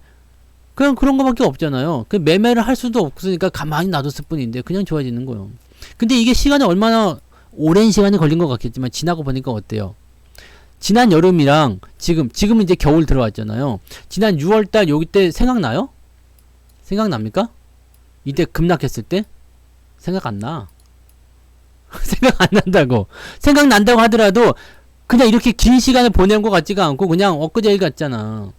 그냥 그런 거밖에 없잖아요. 그 매매를 할 수도 없으니까 가만히 놔뒀을 뿐인데 그냥 좋아지는 거예요. 근데 이게 시간이 얼마나 오랜 시간이 걸린 것 같겠지만 지나고 보니까 어때요? 지난 여름이랑 지금 이제 겨울 들어왔잖아요. 지난 6월달 여기 때 생각나요? 생각납니까? 이때 급락했을 때? 생각 안 나. 생각 안 난다고. 생각난다고 하더라도 그냥 이렇게 긴 시간을 보낸 것 같지가 않고 그냥 엊그제 일 같잖아.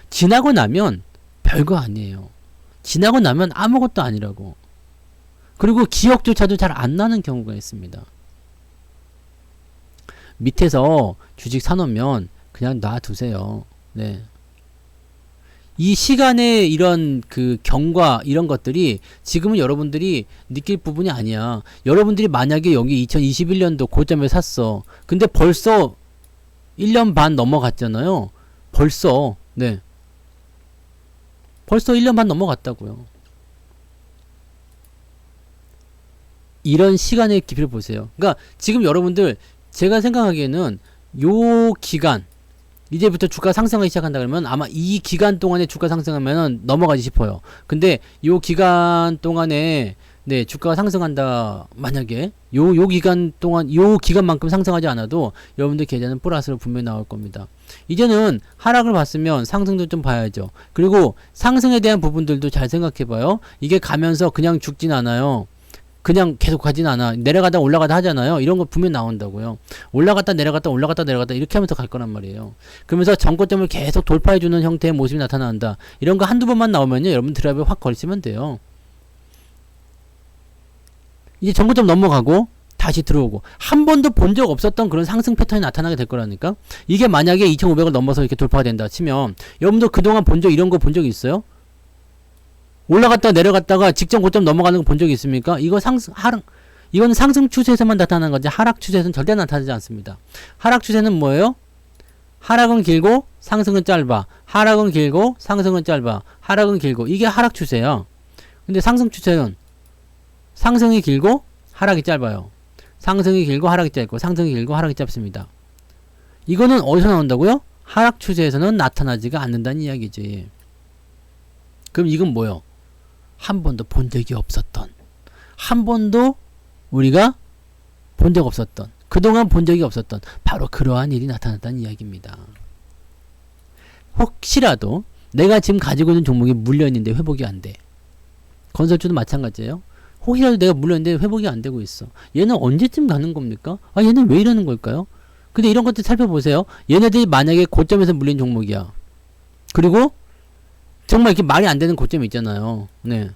지나고 나면 별거 아니에요. 지나고 나면 아무것도 아니라고. 그리고 기억조차도 잘 안 나는 경우가 있습니다. 밑에서 주식 사놓으면 그냥 놔두세요. 네. 이 시간의 이런 그 경과 이런 것들이 지금은 여러분들이 느낄 부분이 아니야. 여러분들이 만약에 여기 2021년도 고점에 샀어. 근데 벌써 1년 반 넘어갔잖아요. 벌써 네. 벌써 1년 반 넘어갔다고요. 이런 시간의 깊이를 보세요. 그러니까 지금 여러분들 제가 생각하기에는 요 기간 이제부터 주가 상승하기 시작한다 그러면 아마 이 기간 동안에 주가 상승하면 넘어가지 싶어요. 근데 요 기간 동안에 네, 주가가 상승한다. 만약에 요 기간 동안 요 기간만큼 상승하지 않아도 여러분들 계좌는 플러스로 분명히 나올 겁니다. 이제는 하락을 봤으면 상승도 좀 봐야죠. 그리고 상승에 대한 부분들도 잘 생각해 봐요. 이게 가면서 그냥 죽진 않아요. 그냥 계속 가진 않아. 내려가다 올라가다 하잖아요. 이런 거 분명히 나온다고요. 올라갔다 내려갔다 올라갔다 내려갔다 이렇게 하면서 갈 거란 말이에요. 그러면서 전고점을 계속 돌파해주는 형태의 모습이 나타난다. 이런 거 한두 번만 나오면요. 여러분 드라이브에 확 걸치면 돼요. 이제 전고점 넘어가고 다시 들어오고 한 번도 본 적 없었던 그런 상승 패턴이 나타나게 될 거라니까. 이게 만약에 2500을 넘어서 이렇게 돌파가 된다 치면 여러분도 그동안 본 적 이런 거 본 적 있어요? 올라갔다가 내려갔다가 직전 고점 넘어가는 거 본 적 있습니까? 이거 이건 상승 추세에서만 나타나는 거지 하락 추세에서는 절대 나타나지 않습니다. 하락 추세는 뭐예요? 하락은 길고 상승은 짧아. 하락은 길고 상승은 짧아. 하락은 길고 이게 하락 추세야. 근데 상승 추세는 상승이 길고 하락이 짧아요. 상승이 길고 하락이 짧고 상승이 길고 하락이 짧습니다. 이거는 어디서 나온다고요? 하락 추세에서는 나타나지가 않는다는 이야기지. 그럼 이건 뭐요? 한 번도 본 적이 없었던, 한 번도 우리가 본 적 없었던, 그동안 본 적이 없었던 바로 그러한 일이 나타났다는 이야기입니다. 혹시라도 내가 지금 가지고 있는 종목이 물려있는데 회복이 안 돼. 건설주도 마찬가지예요. 혹시라도 내가 물렸는데 회복이 안 되고 있어. 얘는 언제쯤 가는 겁니까? 아, 얘는 왜 이러는 걸까요? 근데 이런 것들 살펴보세요. 얘네들이 만약에 고점에서 물린 종목이야. 그리고 정말 이렇게 말이 안 되는 고점이 있잖아요. 네.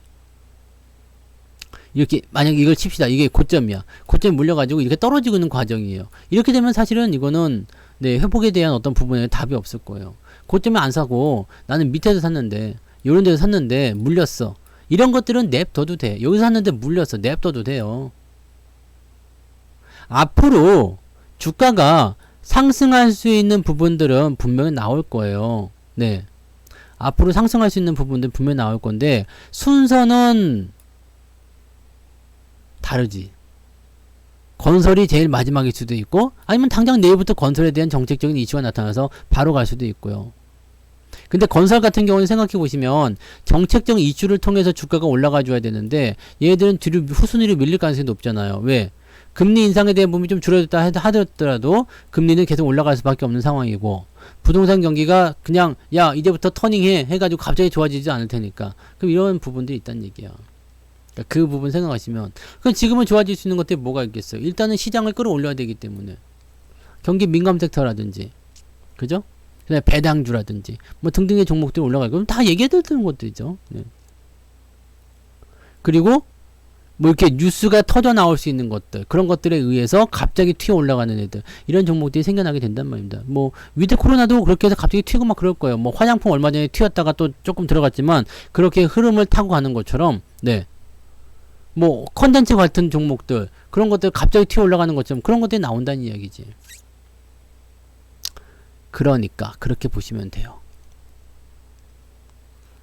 이렇게 만약에 이걸 칩시다. 이게 고점이야. 고점에 물려가지고 이렇게 떨어지고 있는 과정이에요. 이렇게 되면 사실은 이거는 네, 회복에 대한 어떤 부분에 답이 없을 거예요. 고점에 안 사고 나는 밑에서 샀는데 요런 데서 샀는데 물렸어. 이런 것들은 냅둬도 돼. 여기서 샀는데 물렸어. 냅둬도 돼요. 앞으로 주가가 상승할 수 있는 부분들은 분명히 나올 거예요. 네. 앞으로 상승할 수 있는 부분들은 분명히 나올 건데 순서는 다르지. 건설이 제일 마지막일 수도 있고 아니면 당장 내일부터 건설에 대한 정책적인 이슈가 나타나서 바로 갈 수도 있고요. 근데 건설 같은 경우는 생각해 보시면 정책적 이슈를 통해서 주가가 올라가 줘야 되는데 얘들은 뒤로 후순위로 밀릴 가능성이 높잖아요. 왜? 금리 인상에 대한 부분이 좀 줄어들다 하더라도 금리는 계속 올라갈 수밖에 없는 상황이고 부동산 경기가 그냥 야 이제부터 터닝해 해가지고 갑자기 좋아지지 않을 테니까 그럼 이런 부분들이 있다는 얘기야. 그러니까 그 부분 생각하시면 그럼 지금은 좋아질 수 있는 것들이 뭐가 있겠어요? 일단은 시장을 끌어올려야 되기 때문에 경기 민감 섹터라든지 그죠? 그다음에 배당주라든지 뭐 등등의 종목들이 올라가고 그럼 다 얘기해드리는 것들이죠. 네. 그리고 뭐 이렇게 뉴스가 터져 나올 수 있는 것들 그런 것들에 의해서 갑자기 튀어 올라가는 애들 이런 종목들이 생겨나게 된단 말입니다. 뭐 위드 코로나도 그렇게 해서 갑자기 튀고 막 그럴 거예요. 뭐 화장품 얼마 전에 튀었다가 또 조금 들어갔지만 그렇게 흐름을 타고 가는 것처럼 네. 뭐 컨텐츠 같은 종목들 그런 것들 갑자기 튀어 올라가는 것처럼 그런 것들이 나온다는 이야기지. 그러니까 그렇게 보시면 돼요.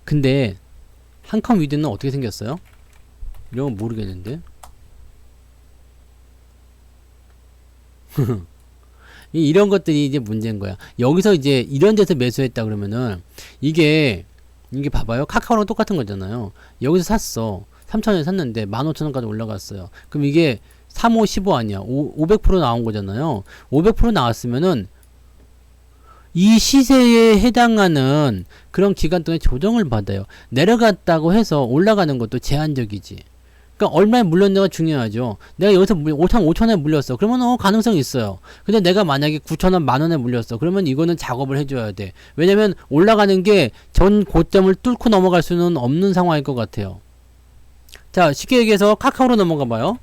근데 한컴 위드는 어떻게 생겼어요? 이런 건 모르겠는데. 이런 것들이 이제 문제인 거야. 여기서 이제 이런 데서 매수했다 그러면은 이게 봐봐요. 카카오랑 똑같은 거잖아요. 여기서 샀어. 3,000원에 샀는데 15,000원까지 올라갔어요. 그럼 이게 3, 5, 15 아니야. 500% 나온 거잖아요. 500% 나왔으면은 이 시세에 해당하는 그런 기간 동안에 조정을 받아요. 내려갔다고 해서 올라가는 것도 제한적이지. 그러니까 얼마에 물렸냐가 중요하죠. 내가 여기서 5,000원에 물렸어. 그러면 가능성이 있어요. 근데 내가 만약에 9,000원, 만원에 물렸어. 그러면 이거는 작업을 해줘야 돼. 왜냐면 올라가는 게 전 고점을 뚫고 넘어갈 수는 없는 상황일 것 같아요. 자, 쉽게 얘기해서 카카오로 넘어가 봐요.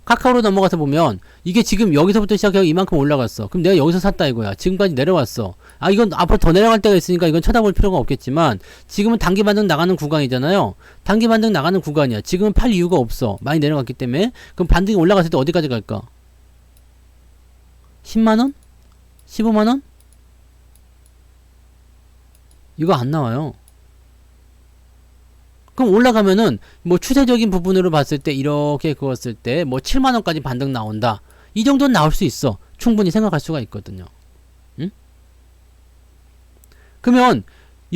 카카오로 넘어가서 보면 이게 지금 여기서부터 시작해서 이만큼 올라갔어. 그럼 내가 여기서 샀다 이거야. 지금까지 내려왔어. 아, 이건 앞으로 더 내려갈 때가 있으니까 이건 쳐다볼 필요가 없겠지만 지금은 단기 반등 나가는 구간이잖아요. 단기 반등 나가는 구간이야. 지금은 팔 이유가 없어. 많이 내려갔기 때문에. 그럼 반등이 올라갔을 때 어디까지 갈까? 10만원? 15만원? 이거 안 나와요. 그럼 올라가면은 뭐 추세적인 부분으로 봤을 때 이렇게 그었을 때 뭐 7만원까지 반등 나온다. 이 정도는 나올 수 있어. 충분히 생각할 수가 있거든요. 응? 그러면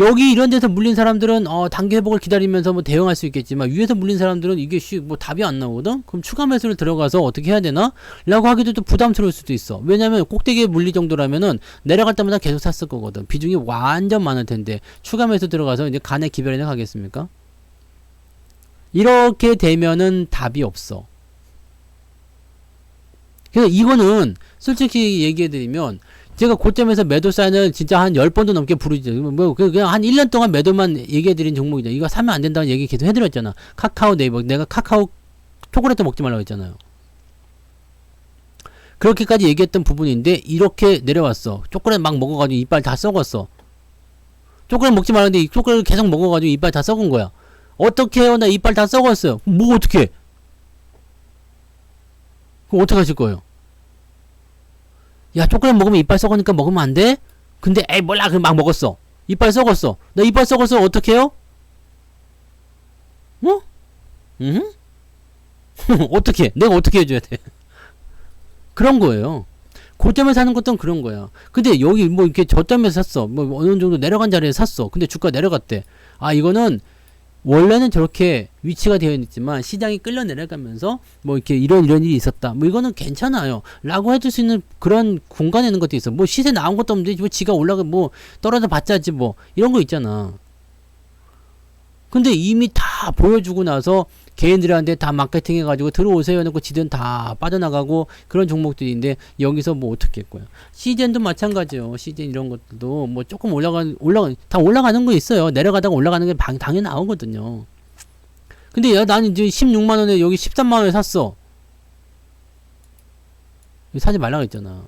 여기 이런 데서 물린 사람들은 단기 회복을 기다리면서 뭐 대응할 수 있겠지만 위에서 물린 사람들은 이게 뭐 답이 안 나오거든. 그럼 추가 매수를 들어가서 어떻게 해야 되나? 라고 하기도 또 부담스러울 수도 있어. 왜냐면 꼭대기에 물릴 정도라면은 내려갈 때마다 계속 샀을 거거든. 비중이 완전 많을 텐데 추가 매수 들어가서 이제 간의 기별이나 가겠습니까? 이렇게 되면은 답이 없어. 그래서 이거는 솔직히 얘기해드리면 제가 고점에서 매도 사인을 진짜 한 10번도 넘게 부르죠. 뭐 그냥 한 1년 동안 매도만 얘기해드린 종목이죠. 이거 사면 안 된다는 얘기 계속 해드렸잖아. 카카오 네이버. 내가 카카오 초콜릿도 먹지 말라고 했잖아요. 그렇게까지 얘기했던 부분인데 이렇게 내려왔어. 초콜릿 막 먹어가지고 이빨 다 썩었어. 초콜릿 먹지 말았는데 이 초콜릿 계속 먹어가지고 이빨 다 썩은 거야. 어떻게 해요? 나 이빨 다 썩었어요. 뭐 어떻게? 그럼 어떻게 하실 거예요? 야, 초콜릿 먹으면 이빨 썩으니까 먹으면 안 돼? 근데 에이 몰라. 그럼 막 먹었어. 이빨 썩었어. 나 이빨 썩었어. 어떻게 해요? 어? 응? 어떻게? 내가 어떻게 해줘야 돼? 그런 거예요. 고점에 사는 것도 그런 거야. 근데 여기 뭐 이렇게 저점에서 샀어. 뭐 어느 정도 내려간 자리에 샀어. 근데 주가 내려갔대. 아, 이거는 원래는 저렇게 위치가 되어 있지만 시장이 끌려 내려가면서 뭐 이렇게 이런 일이 있었다. 뭐 이거는 괜찮아요. 라고 해줄 수 있는 그런 공간에 있는 것도 있어. 뭐 시세 나온 것도 없는데 뭐 지가 올라가 뭐 떨어져 봤자지 뭐 이런 거 있잖아. 근데 이미 다 보여주고 나서 개인들한테 다 마케팅 해가지고 들어오세요 해놓고 지든 다 빠져나가고 그런 종목들인데 여기서 뭐 어떻게 했고요. 시젠도 마찬가지요. 시젠 이런 것들도 뭐 조금 다 올라가는 거 있어요. 내려가다가 올라가는 게 당연히 나오거든요. 근데 야, 나는 이제 16만원에 여기 13만원에 샀어. 사지 말라고 했잖아.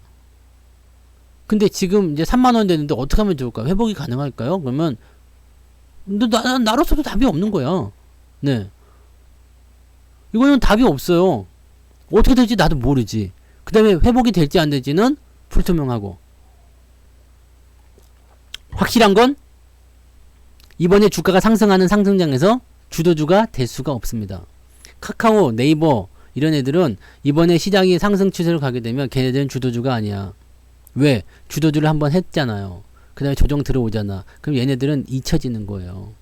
근데 지금 이제 3만원 되는데 어떻게 하면 좋을까? 회복이 가능할까요? 그러면 근데 나로서도 답이 없는 거야. 네. 이거는 답이 없어요. 어떻게 될지 나도 모르지. 그 다음에 회복이 될지 안 될지는 불투명하고. 확실한 건 이번에 주가가 상승하는 상승장에서 주도주가 될 수가 없습니다. 카카오, 네이버 이런 애들은 이번에 시장이 상승 추세로 가게 되면 걔네들은 주도주가 아니야. 왜? 주도주를 한번 했잖아요. 그 다음에 조정 들어오잖아. 그럼 얘네들은 잊혀지는 거예요.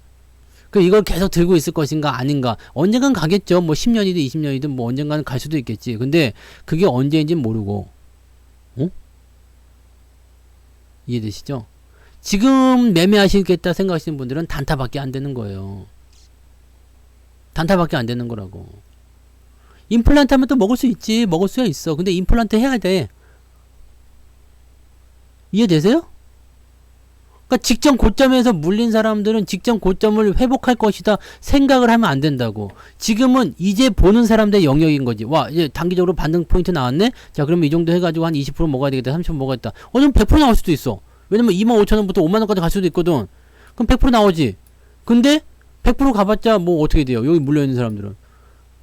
그 이걸 계속 들고 있을 것인가 아닌가. 언젠간 가겠죠. 뭐 10년이든 20년이든 뭐 언젠가는 갈 수도 있겠지. 근데 그게 언제인지는 모르고. 이해되시죠? 지금 매매하시겠다 생각하시는 분들은 단타밖에 안 되는 거예요. 단타밖에 안 되는 거라고. 임플란트 하면 또 먹을 수 있지. 먹을 수야 있어. 근데 임플란트 해야 돼. 이해되세요? 그러니까 직전 고점에서 물린 사람들은 직전 고점을 회복할 것이다 생각을 하면 안 된다고. 지금은 이제 보는 사람들의 영역인 거지. 와, 이제 단기적으로 반등 포인트 나왔네? 자, 그러면 이 정도 해가지고 한 20% 먹어야 되겠다. 30% 먹어야겠다. 그럼 100% 나올 수도 있어. 왜냐면 25,000원부터 5만원까지 갈 수도 있거든. 그럼 100% 나오지. 근데 100% 가봤자 뭐 어떻게 돼요? 여기 물려있는 사람들은.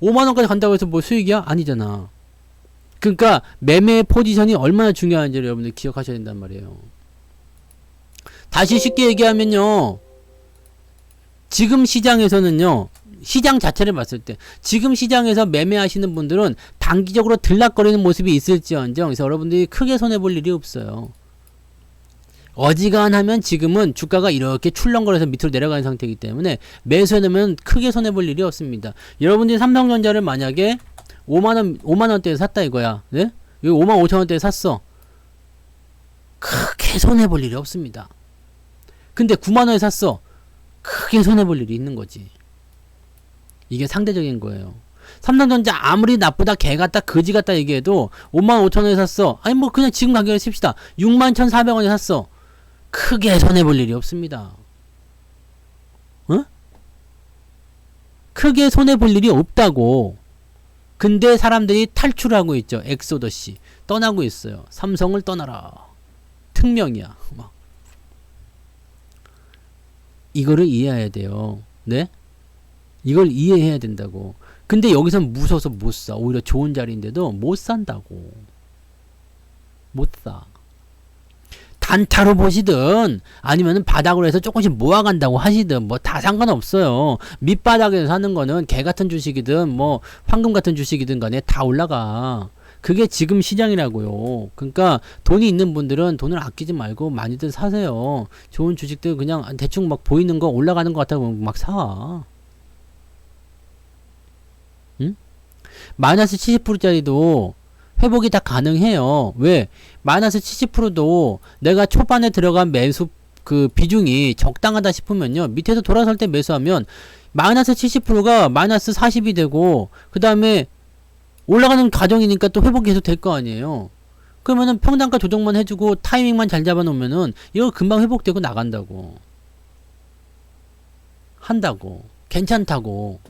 5만원까지 간다고 해서 뭐 수익이야? 아니잖아. 그러니까 매매 포지션이 얼마나 중요한지 여러분들 기억하셔야 된단 말이에요. 다시 쉽게 얘기하면요. 지금 시장에서는요. 시장 자체를 봤을 때 지금 시장에서 매매하시는 분들은 단기적으로 들락거리는 모습이 있을지언정 그래서 여러분들이 크게 손해볼 일이 없어요. 어지간하면 지금은 주가가 이렇게 출렁거려서 밑으로 내려가는 상태이기 때문에 매수해놓으면 크게 손해볼 일이 없습니다. 여러분들이 삼성전자를 만약에 5만원대에 샀다 이거야. 네? 여기 55,000원대에 샀어. 크게 손해볼 일이 없습니다. 근데 9만원에 샀어. 크게 손해볼 일이 있는 거지. 이게 상대적인 거예요. 삼성전자 아무리 나쁘다 개같다 거지같다 얘기해도 55,000원에 샀어. 아니 뭐 그냥 지금 가격을 씁시다. 61,400원에 샀어. 크게 손해볼 일이 없습니다. 어? 크게 손해볼 일이 없다고. 근데 사람들이 탈출하고 있죠. 엑소더시 떠나고 있어요. 삼성을 떠나라. 특명이야. 막. 이거를 이해해야 돼요. 네? 이걸 이해해야 된다고. 근데 여기선 무서워서 못 사. 오히려 좋은 자리인데도 못 산다고. 못 사. 단타로 보시든 아니면은 바닥으로 해서 조금씩 모아간다고 하시든 뭐 다 상관없어요. 밑바닥에서 사는 거는 개 같은 주식이든 뭐 황금 같은 주식이든 간에 다 올라가. 그게 지금 시장이라고요. 그러니까 돈이 있는 분들은 돈을 아끼지 말고 많이들 사세요. 좋은 주식들 그냥 대충 막 보이는 거 올라가는 것 같다고 막 사. 응? 마이너스 70%짜리도 회복이 다 가능해요. 왜? 마이너스 70%도 내가 초반에 들어간 매수 그 비중이 적당하다 싶으면요. 밑에서 돌아설 때 매수하면 마이너스 70%가 마이너스 40이 되고 그 다음에 올라가는 과정이니까 또 회복이 계속 될 거 아니에요. 그러면은 평단가 조정만 해주고 타이밍만 잘 잡아놓으면은 이거 금방 회복되고 나간다고. 한다고. 괜찮다고.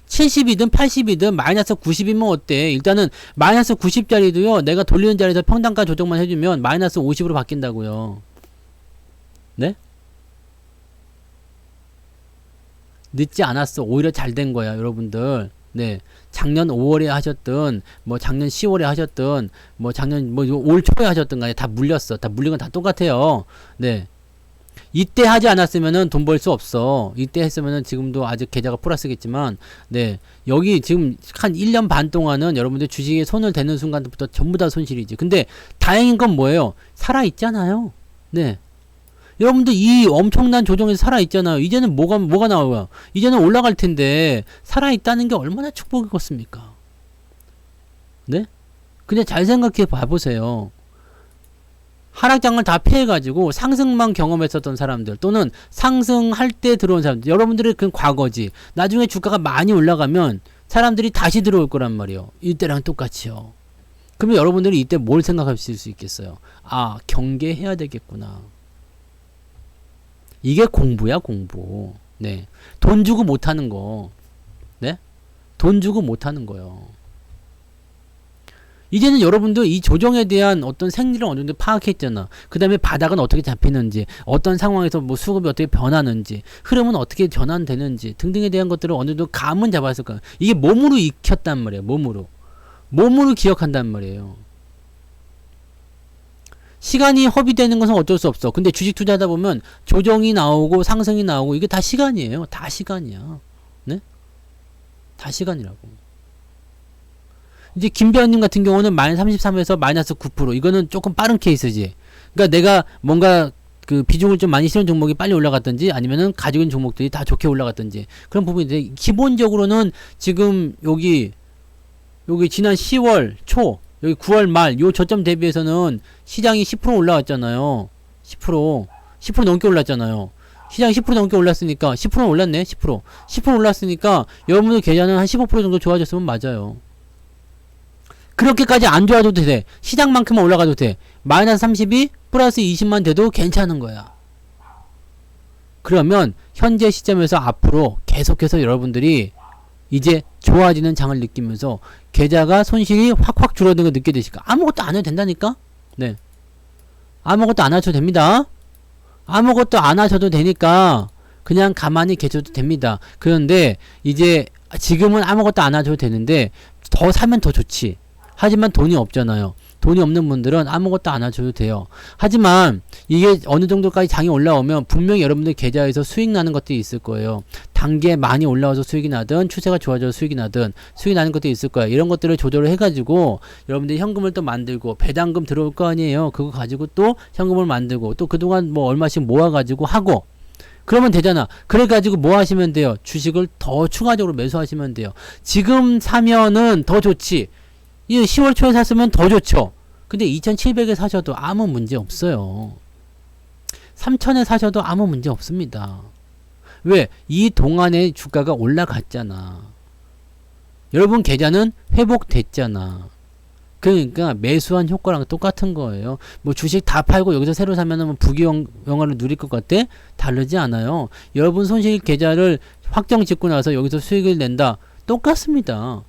70이든 80이든 마이너스 90이면 어때? 일단은 마이너스 90짜리도요. 내가 돌리는 자리에서 평단가 조정만 해주면 마이너스 50으로 바뀐다고요. 네? 늦지 않았어. 오히려 잘 된 거야, 여러분들. 네. 작년 5월에 하셨든, 뭐 작년 10월에 하셨든, 뭐 작년, 뭐 올 초에 하셨든 간에 다 물렸어. 다 물린 건 다 똑같아요. 네. 이때 하지 않았으면은 돈 벌 수 없어. 이때 했으면은 지금도 아직 계좌가 플러스겠지만, 네. 여기 지금 한 1년 반 동안은 여러분들 주식에 손을 대는 순간부터 전부 다 손실이지. 근데 다행인 건 뭐예요? 살아있잖아요. 네. 여러분들 이 엄청난 조정에서 살아있잖아요. 이제는 뭐가 나와요? 이제는 올라갈 텐데, 살아있다는 게 얼마나 축복이겠습니까? 네? 그냥 잘 생각해 봐보세요. 하락장을 다 피해가지고 상승만 경험했었던 사람들 또는 상승할 때 들어온 사람들 여러분들의 그 과거지. 나중에 주가가 많이 올라가면 사람들이 다시 들어올 거란 말이에요. 이때랑 똑같이요. 그러면 여러분들이 이때 뭘 생각하실 수 있겠어요? 아, 경계해야 되겠구나. 이게 공부야, 공부. 네. 돈 주고 못하는 거. 네? 돈 주고 못하는 거요. 이제는 여러분도 이 조정에 대한 어떤 생리를 어느 정도 파악했잖아. 그 다음에 바닥은 어떻게 잡히는지, 어떤 상황에서 뭐 수급이 어떻게 변하는지, 흐름은 어떻게 전환되는지 등등에 대한 것들을 어느 정도 감은 잡았을 거야. 이게 몸으로 익혔단 말이에요. 몸으로. 몸으로 기억한단 말이에요. 시간이 허비되는 것은 어쩔 수 없어. 근데 주식 투자하다 보면 조정이 나오고 상승이 나오고 이게 다 시간이에요. 다 시간이야. 네? 다 시간이라고. 이제 김배현님 같은 경우는 마이너스 33에서 마이너스 9%. 이거는 조금 빠른 케이스지. 그러니까 내가 뭔가 그 비중을 좀 많이 실은 종목이 빨리 올라갔든지 아니면은 가지고 있는 종목들이 다 좋게 올라갔든지 그런 부분인데 기본적으로는 지금 여기 지난 10월 초 여기 9월 말 요 저점 대비해서는 시장이 10% 올라왔잖아요. 10% 넘게 올랐잖아요. 시장이 10% 넘게 올랐으니까 10% 올랐네. 10% 올랐으니까 여러분들 계좌는 한 15% 정도 좋아졌으면 맞아요. 그렇게까지 안 좋아져도 돼. 시장만큼만 올라가도 돼. 마이너스 32 플러스 20만 돼도 괜찮은 거야. 그러면 현재 시점에서 앞으로 계속해서 여러분들이 이제 좋아지는 장을 느끼면서 계좌가 손실이 확확 줄어드는 걸 느끼게 되실까? 아무것도 안 해도 된다니까? 네. 아무것도 안 하셔도 됩니다. 아무것도 안 하셔도 되니까 그냥 가만히 계셔도 됩니다. 그런데 이제 지금은 아무것도 안 하셔도 되는데 더 사면 더 좋지. 하지만 돈이 없잖아요. 돈이 없는 분들은 아무것도 안 하셔도 돼요. 하지만 이게 어느 정도까지 장이 올라오면 분명히 여러분들 계좌에서 수익 나는 것들이 있을 거예요. 단계 많이 올라와서 수익이 나든 추세가 좋아져서 수익이 나든 수익이 나는 것들이 있을 거예요. 이런 것들을 조절을 해가지고 여러분들이 현금을 또 만들고 배당금 들어올 거 아니에요. 그거 가지고 또 현금을 만들고 또 그동안 뭐 얼마씩 모아가지고 하고 그러면 되잖아. 그래가지고 뭐 하시면 돼요? 주식을 더 추가적으로 매수하시면 돼요. 지금 사면은 더 좋지. 이 10월 초에 샀으면 더 좋죠. 근데 2,700에 사셔도 아무 문제 없어요. 3,000에 사셔도 아무 문제 없습니다. 왜? 이 동안에 주가가 올라갔잖아. 여러분 계좌는 회복됐잖아. 그러니까 매수한 효과랑 똑같은 거예요. 뭐 주식 다 팔고 여기서 새로 사면은 뭐 부귀영화를 누릴 것 같아? 다르지 않아요. 여러분 손실 계좌를 확정 짓고 나서 여기서 수익을 낸다. 똑같습니다.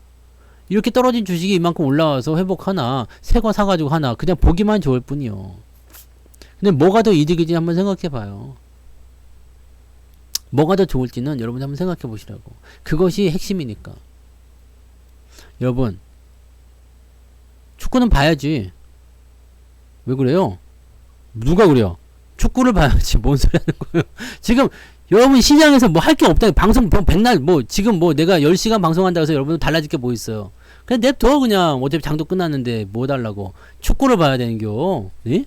이렇게 떨어진 주식이 이만큼 올라와서 회복하나 새 거 사가지고 하나 그냥 보기만 좋을 뿐이요. 근데 뭐가 더 이득이지 한번 생각해 봐요. 뭐가 더 좋을지는 여러분이 한번 생각해 보시라고. 그것이 핵심이니까. 여러분 축구는 봐야지. 왜 그래요? 누가 그래요? 축구를 봐야지. 뭔 소리 하는 거예요? 지금 여러분 시장에서 뭐 할 게 없다. 방송 백날 뭐 지금 뭐 내가 10시간 방송한다고 해서 여러분 달라질 게 뭐 있어요. 그냥 냅둬 그냥. 어차피 장도 끝났는데 뭐 달라고. 축구를 봐야 되는겨. 예?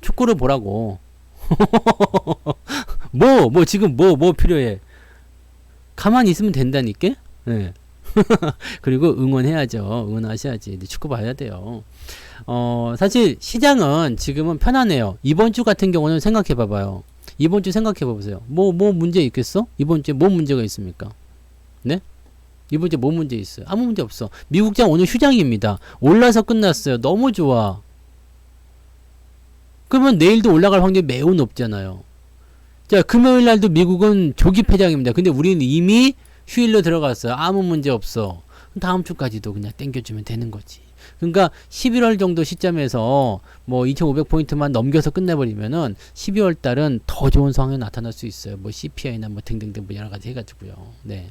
축구를 보라고. 뭐 지금 뭐 필요해. 가만히 있으면 된다니까? 예. 그리고 응원해야죠. 응원하셔야지. 근데 축구 봐야 돼요. 사실 시장은 지금은 편안해요. 이번 주 같은 경우는 생각해 봐봐요. 이번 주 생각해 보세요. 뭐 문제 있겠어? 이번 주에 뭐 문제가 있습니까? 네? 이번 주에 뭐 문제 있어요? 아무 문제 없어. 미국장 오늘 휴장입니다. 올라서 끝났어요. 너무 좋아. 그러면 내일도 올라갈 확률이 매우 높잖아요. 자, 금요일 날도 미국은 조기 폐장입니다. 근데 우리는 이미 휴일로 들어갔어요. 아무 문제 없어. 다음 주까지도 그냥 땡겨주면 되는 거지. 그러니까 11월 정도 시점에서 뭐 2500포인트만 넘겨서 끝내버리면은 12월 달은 더 좋은 상황이 나타날 수 있어요. 뭐 CPI나 뭐 등등등 뭐 여러 가지 해가지고요. 네.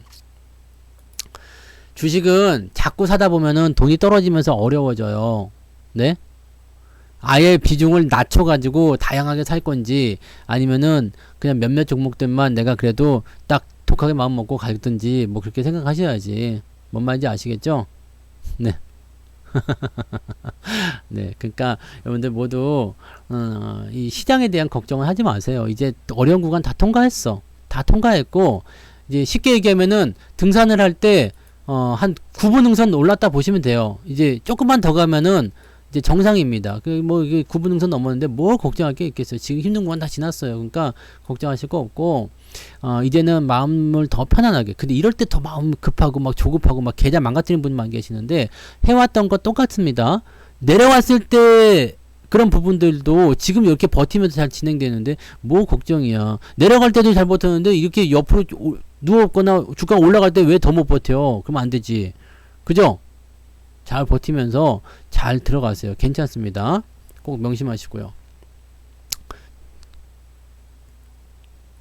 주식은 자꾸 사다 보면은 돈이 떨어지면서 어려워져요. 네. 아예 비중을 낮춰가지고 다양하게 살 건지 아니면은 그냥 몇몇 종목들만 내가 그래도 딱 독하게 마음 먹고 갈든지 뭐 그렇게 생각하셔야지. 뭔 말인지 아시겠죠? 네. 네, 그러니까 여러분들 모두 이 시장에 대한 걱정을 하지 마세요. 이제 어려운 구간 다 통과했어. 다 통과했고 이제 쉽게 얘기하면은 등산을 할 때 한 9분 능선 올랐다 보시면 돼요. 이제 조금만 더 가면은 이제 정상입니다. 이게 9분 능선 넘었는데 뭘 걱정할 게 있겠어요. 지금 힘든 구간 다 지났어요. 그러니까 걱정하실 거 없고 이제는 마음을 더 편안하게. 근데 이럴 때 더 마음 급하고 막 조급하고 막 계좌 망가뜨리는 분만 계시는데 해왔던 거 똑같습니다. 내려왔을 때 그런 부분들도 지금 이렇게 버티면서 잘 진행되는데 뭐 걱정이야. 내려갈 때도 잘 버텼는데 이렇게 옆으로 누웠거나 주가 올라갈 때 왜 더 못 버텨? 그러면 안 되지. 그죠? 잘 버티면서 잘 들어가세요. 괜찮습니다. 꼭 명심하시고요.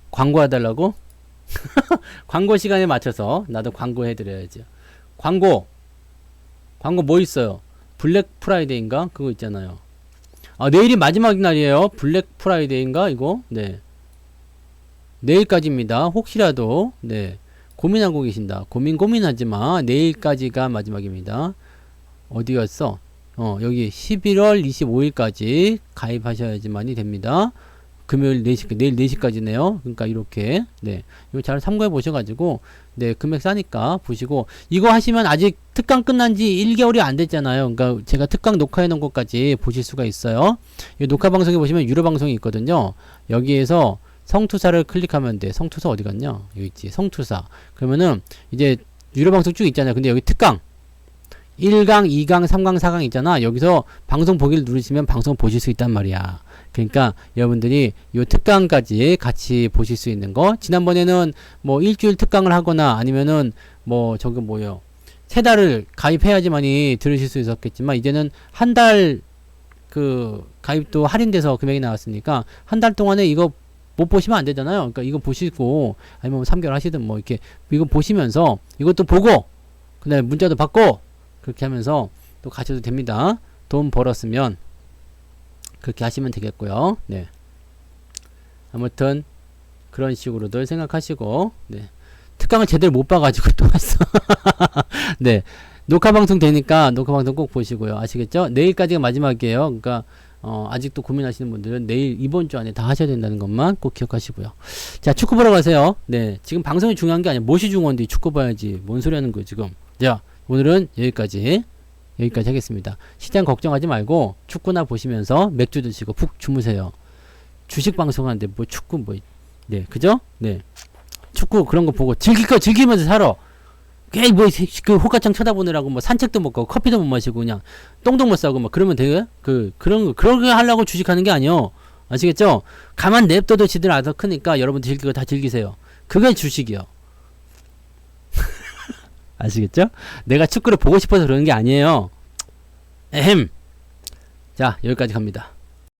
광고해달라고? 광고 시간에 맞춰서 나도 광고 해드려야죠. 광고 뭐 있어요? 블랙 프라이데이인가? 그거 있잖아요. 내일이 마지막 날이에요. 블랙 프라이데이인가? 이거? 네. 내일까지입니다. 혹시라도 네 고민하고 계신다. 고민하지 마. 내일까지가 마지막입니다. 어디 갔어? 여기 11월 25일까지 가입하셔야지만이 됩니다. 금요일 4시, 내일 4시까지네요. 그러니까 이렇게, 네. 이거 잘 참고해 보셔가지고, 네, 금액 싸니까 보시고, 이거 하시면 아직 특강 끝난 지 1개월이 안 됐잖아요. 그러니까 제가 특강 녹화해 놓은 것까지 보실 수가 있어요. 이 녹화 방송에 보시면 유료 방송이 있거든요. 여기에서 성투사를 클릭하면 돼. 성투사 어디 갔냐? 여기 있지. 성투사. 그러면은, 이제 유료 방송 쭉 있잖아요. 근데 여기 특강. 1강, 2강, 3강, 4강 있잖아. 여기서 방송 보기를 누르시면 방송 보실 수 있단 말이야. 그러니까 여러분들이 요 특강까지 같이 보실 수 있는 거. 지난번에는 뭐 일주일 특강을 하거나 아니면은 뭐 저거 뭐요. 3달을 가입해야지만이 들으실 수 있었겠지만 이제는 한 달 그 가입도 할인돼서 금액이 나왔으니까 한 달 동안에 이거 못 보시면 안 되잖아요. 그러니까 이거 보시고 아니면 뭐 3개월 하시든 뭐 이렇게 이거 보시면서 이것도 보고 그다음에 문자도 받고 그렇게 하면서 또 가셔도 됩니다. 돈 벌었으면 그렇게 하시면 되겠고요. 네. 아무튼 그런 식으로들 생각하시고 네. 특강을 제대로 못 봐가지고 또 왔어. 네. 녹화 방송 되니까 녹화 방송 꼭 보시고요. 아시겠죠? 내일까지가 마지막이에요. 그러니까 아직도 고민하시는 분들은 내일 이번 주 안에 다 하셔야 된다는 것만 꼭 기억하시고요. 자, 축구 보러 가세요. 네. 지금 방송이 중요한 게 아니야. 무엇이 중요한데 축구 봐야지. 뭔 소리 하는 거예요, 지금. 자, 오늘은 여기까지 하겠습니다. 시장 걱정하지 말고 축구나 보시면서 맥주 드시고 푹 주무세요. 주식 방송하는데 뭐 축구 뭐 네 그죠? 네 축구 그런 거 보고 즐길 거 즐기면서 살아. 괜히 그 호가창 쳐다보느라고 뭐 산책도 못 가고 커피도 못 마시고 그냥 똥도 못 싸고 막 그러면 돼요? 그런 거 하려고 주식하는 게 아니요. 아시겠죠? 가만 냅둬도 지들 알아서 크니까 여러분들 즐길 거 다 즐기세요. 그게 주식이요. 아시겠죠? 내가 축구를 보고 싶어서 그러는 게 아니에요. 에헴. 자, 여기까지 갑니다.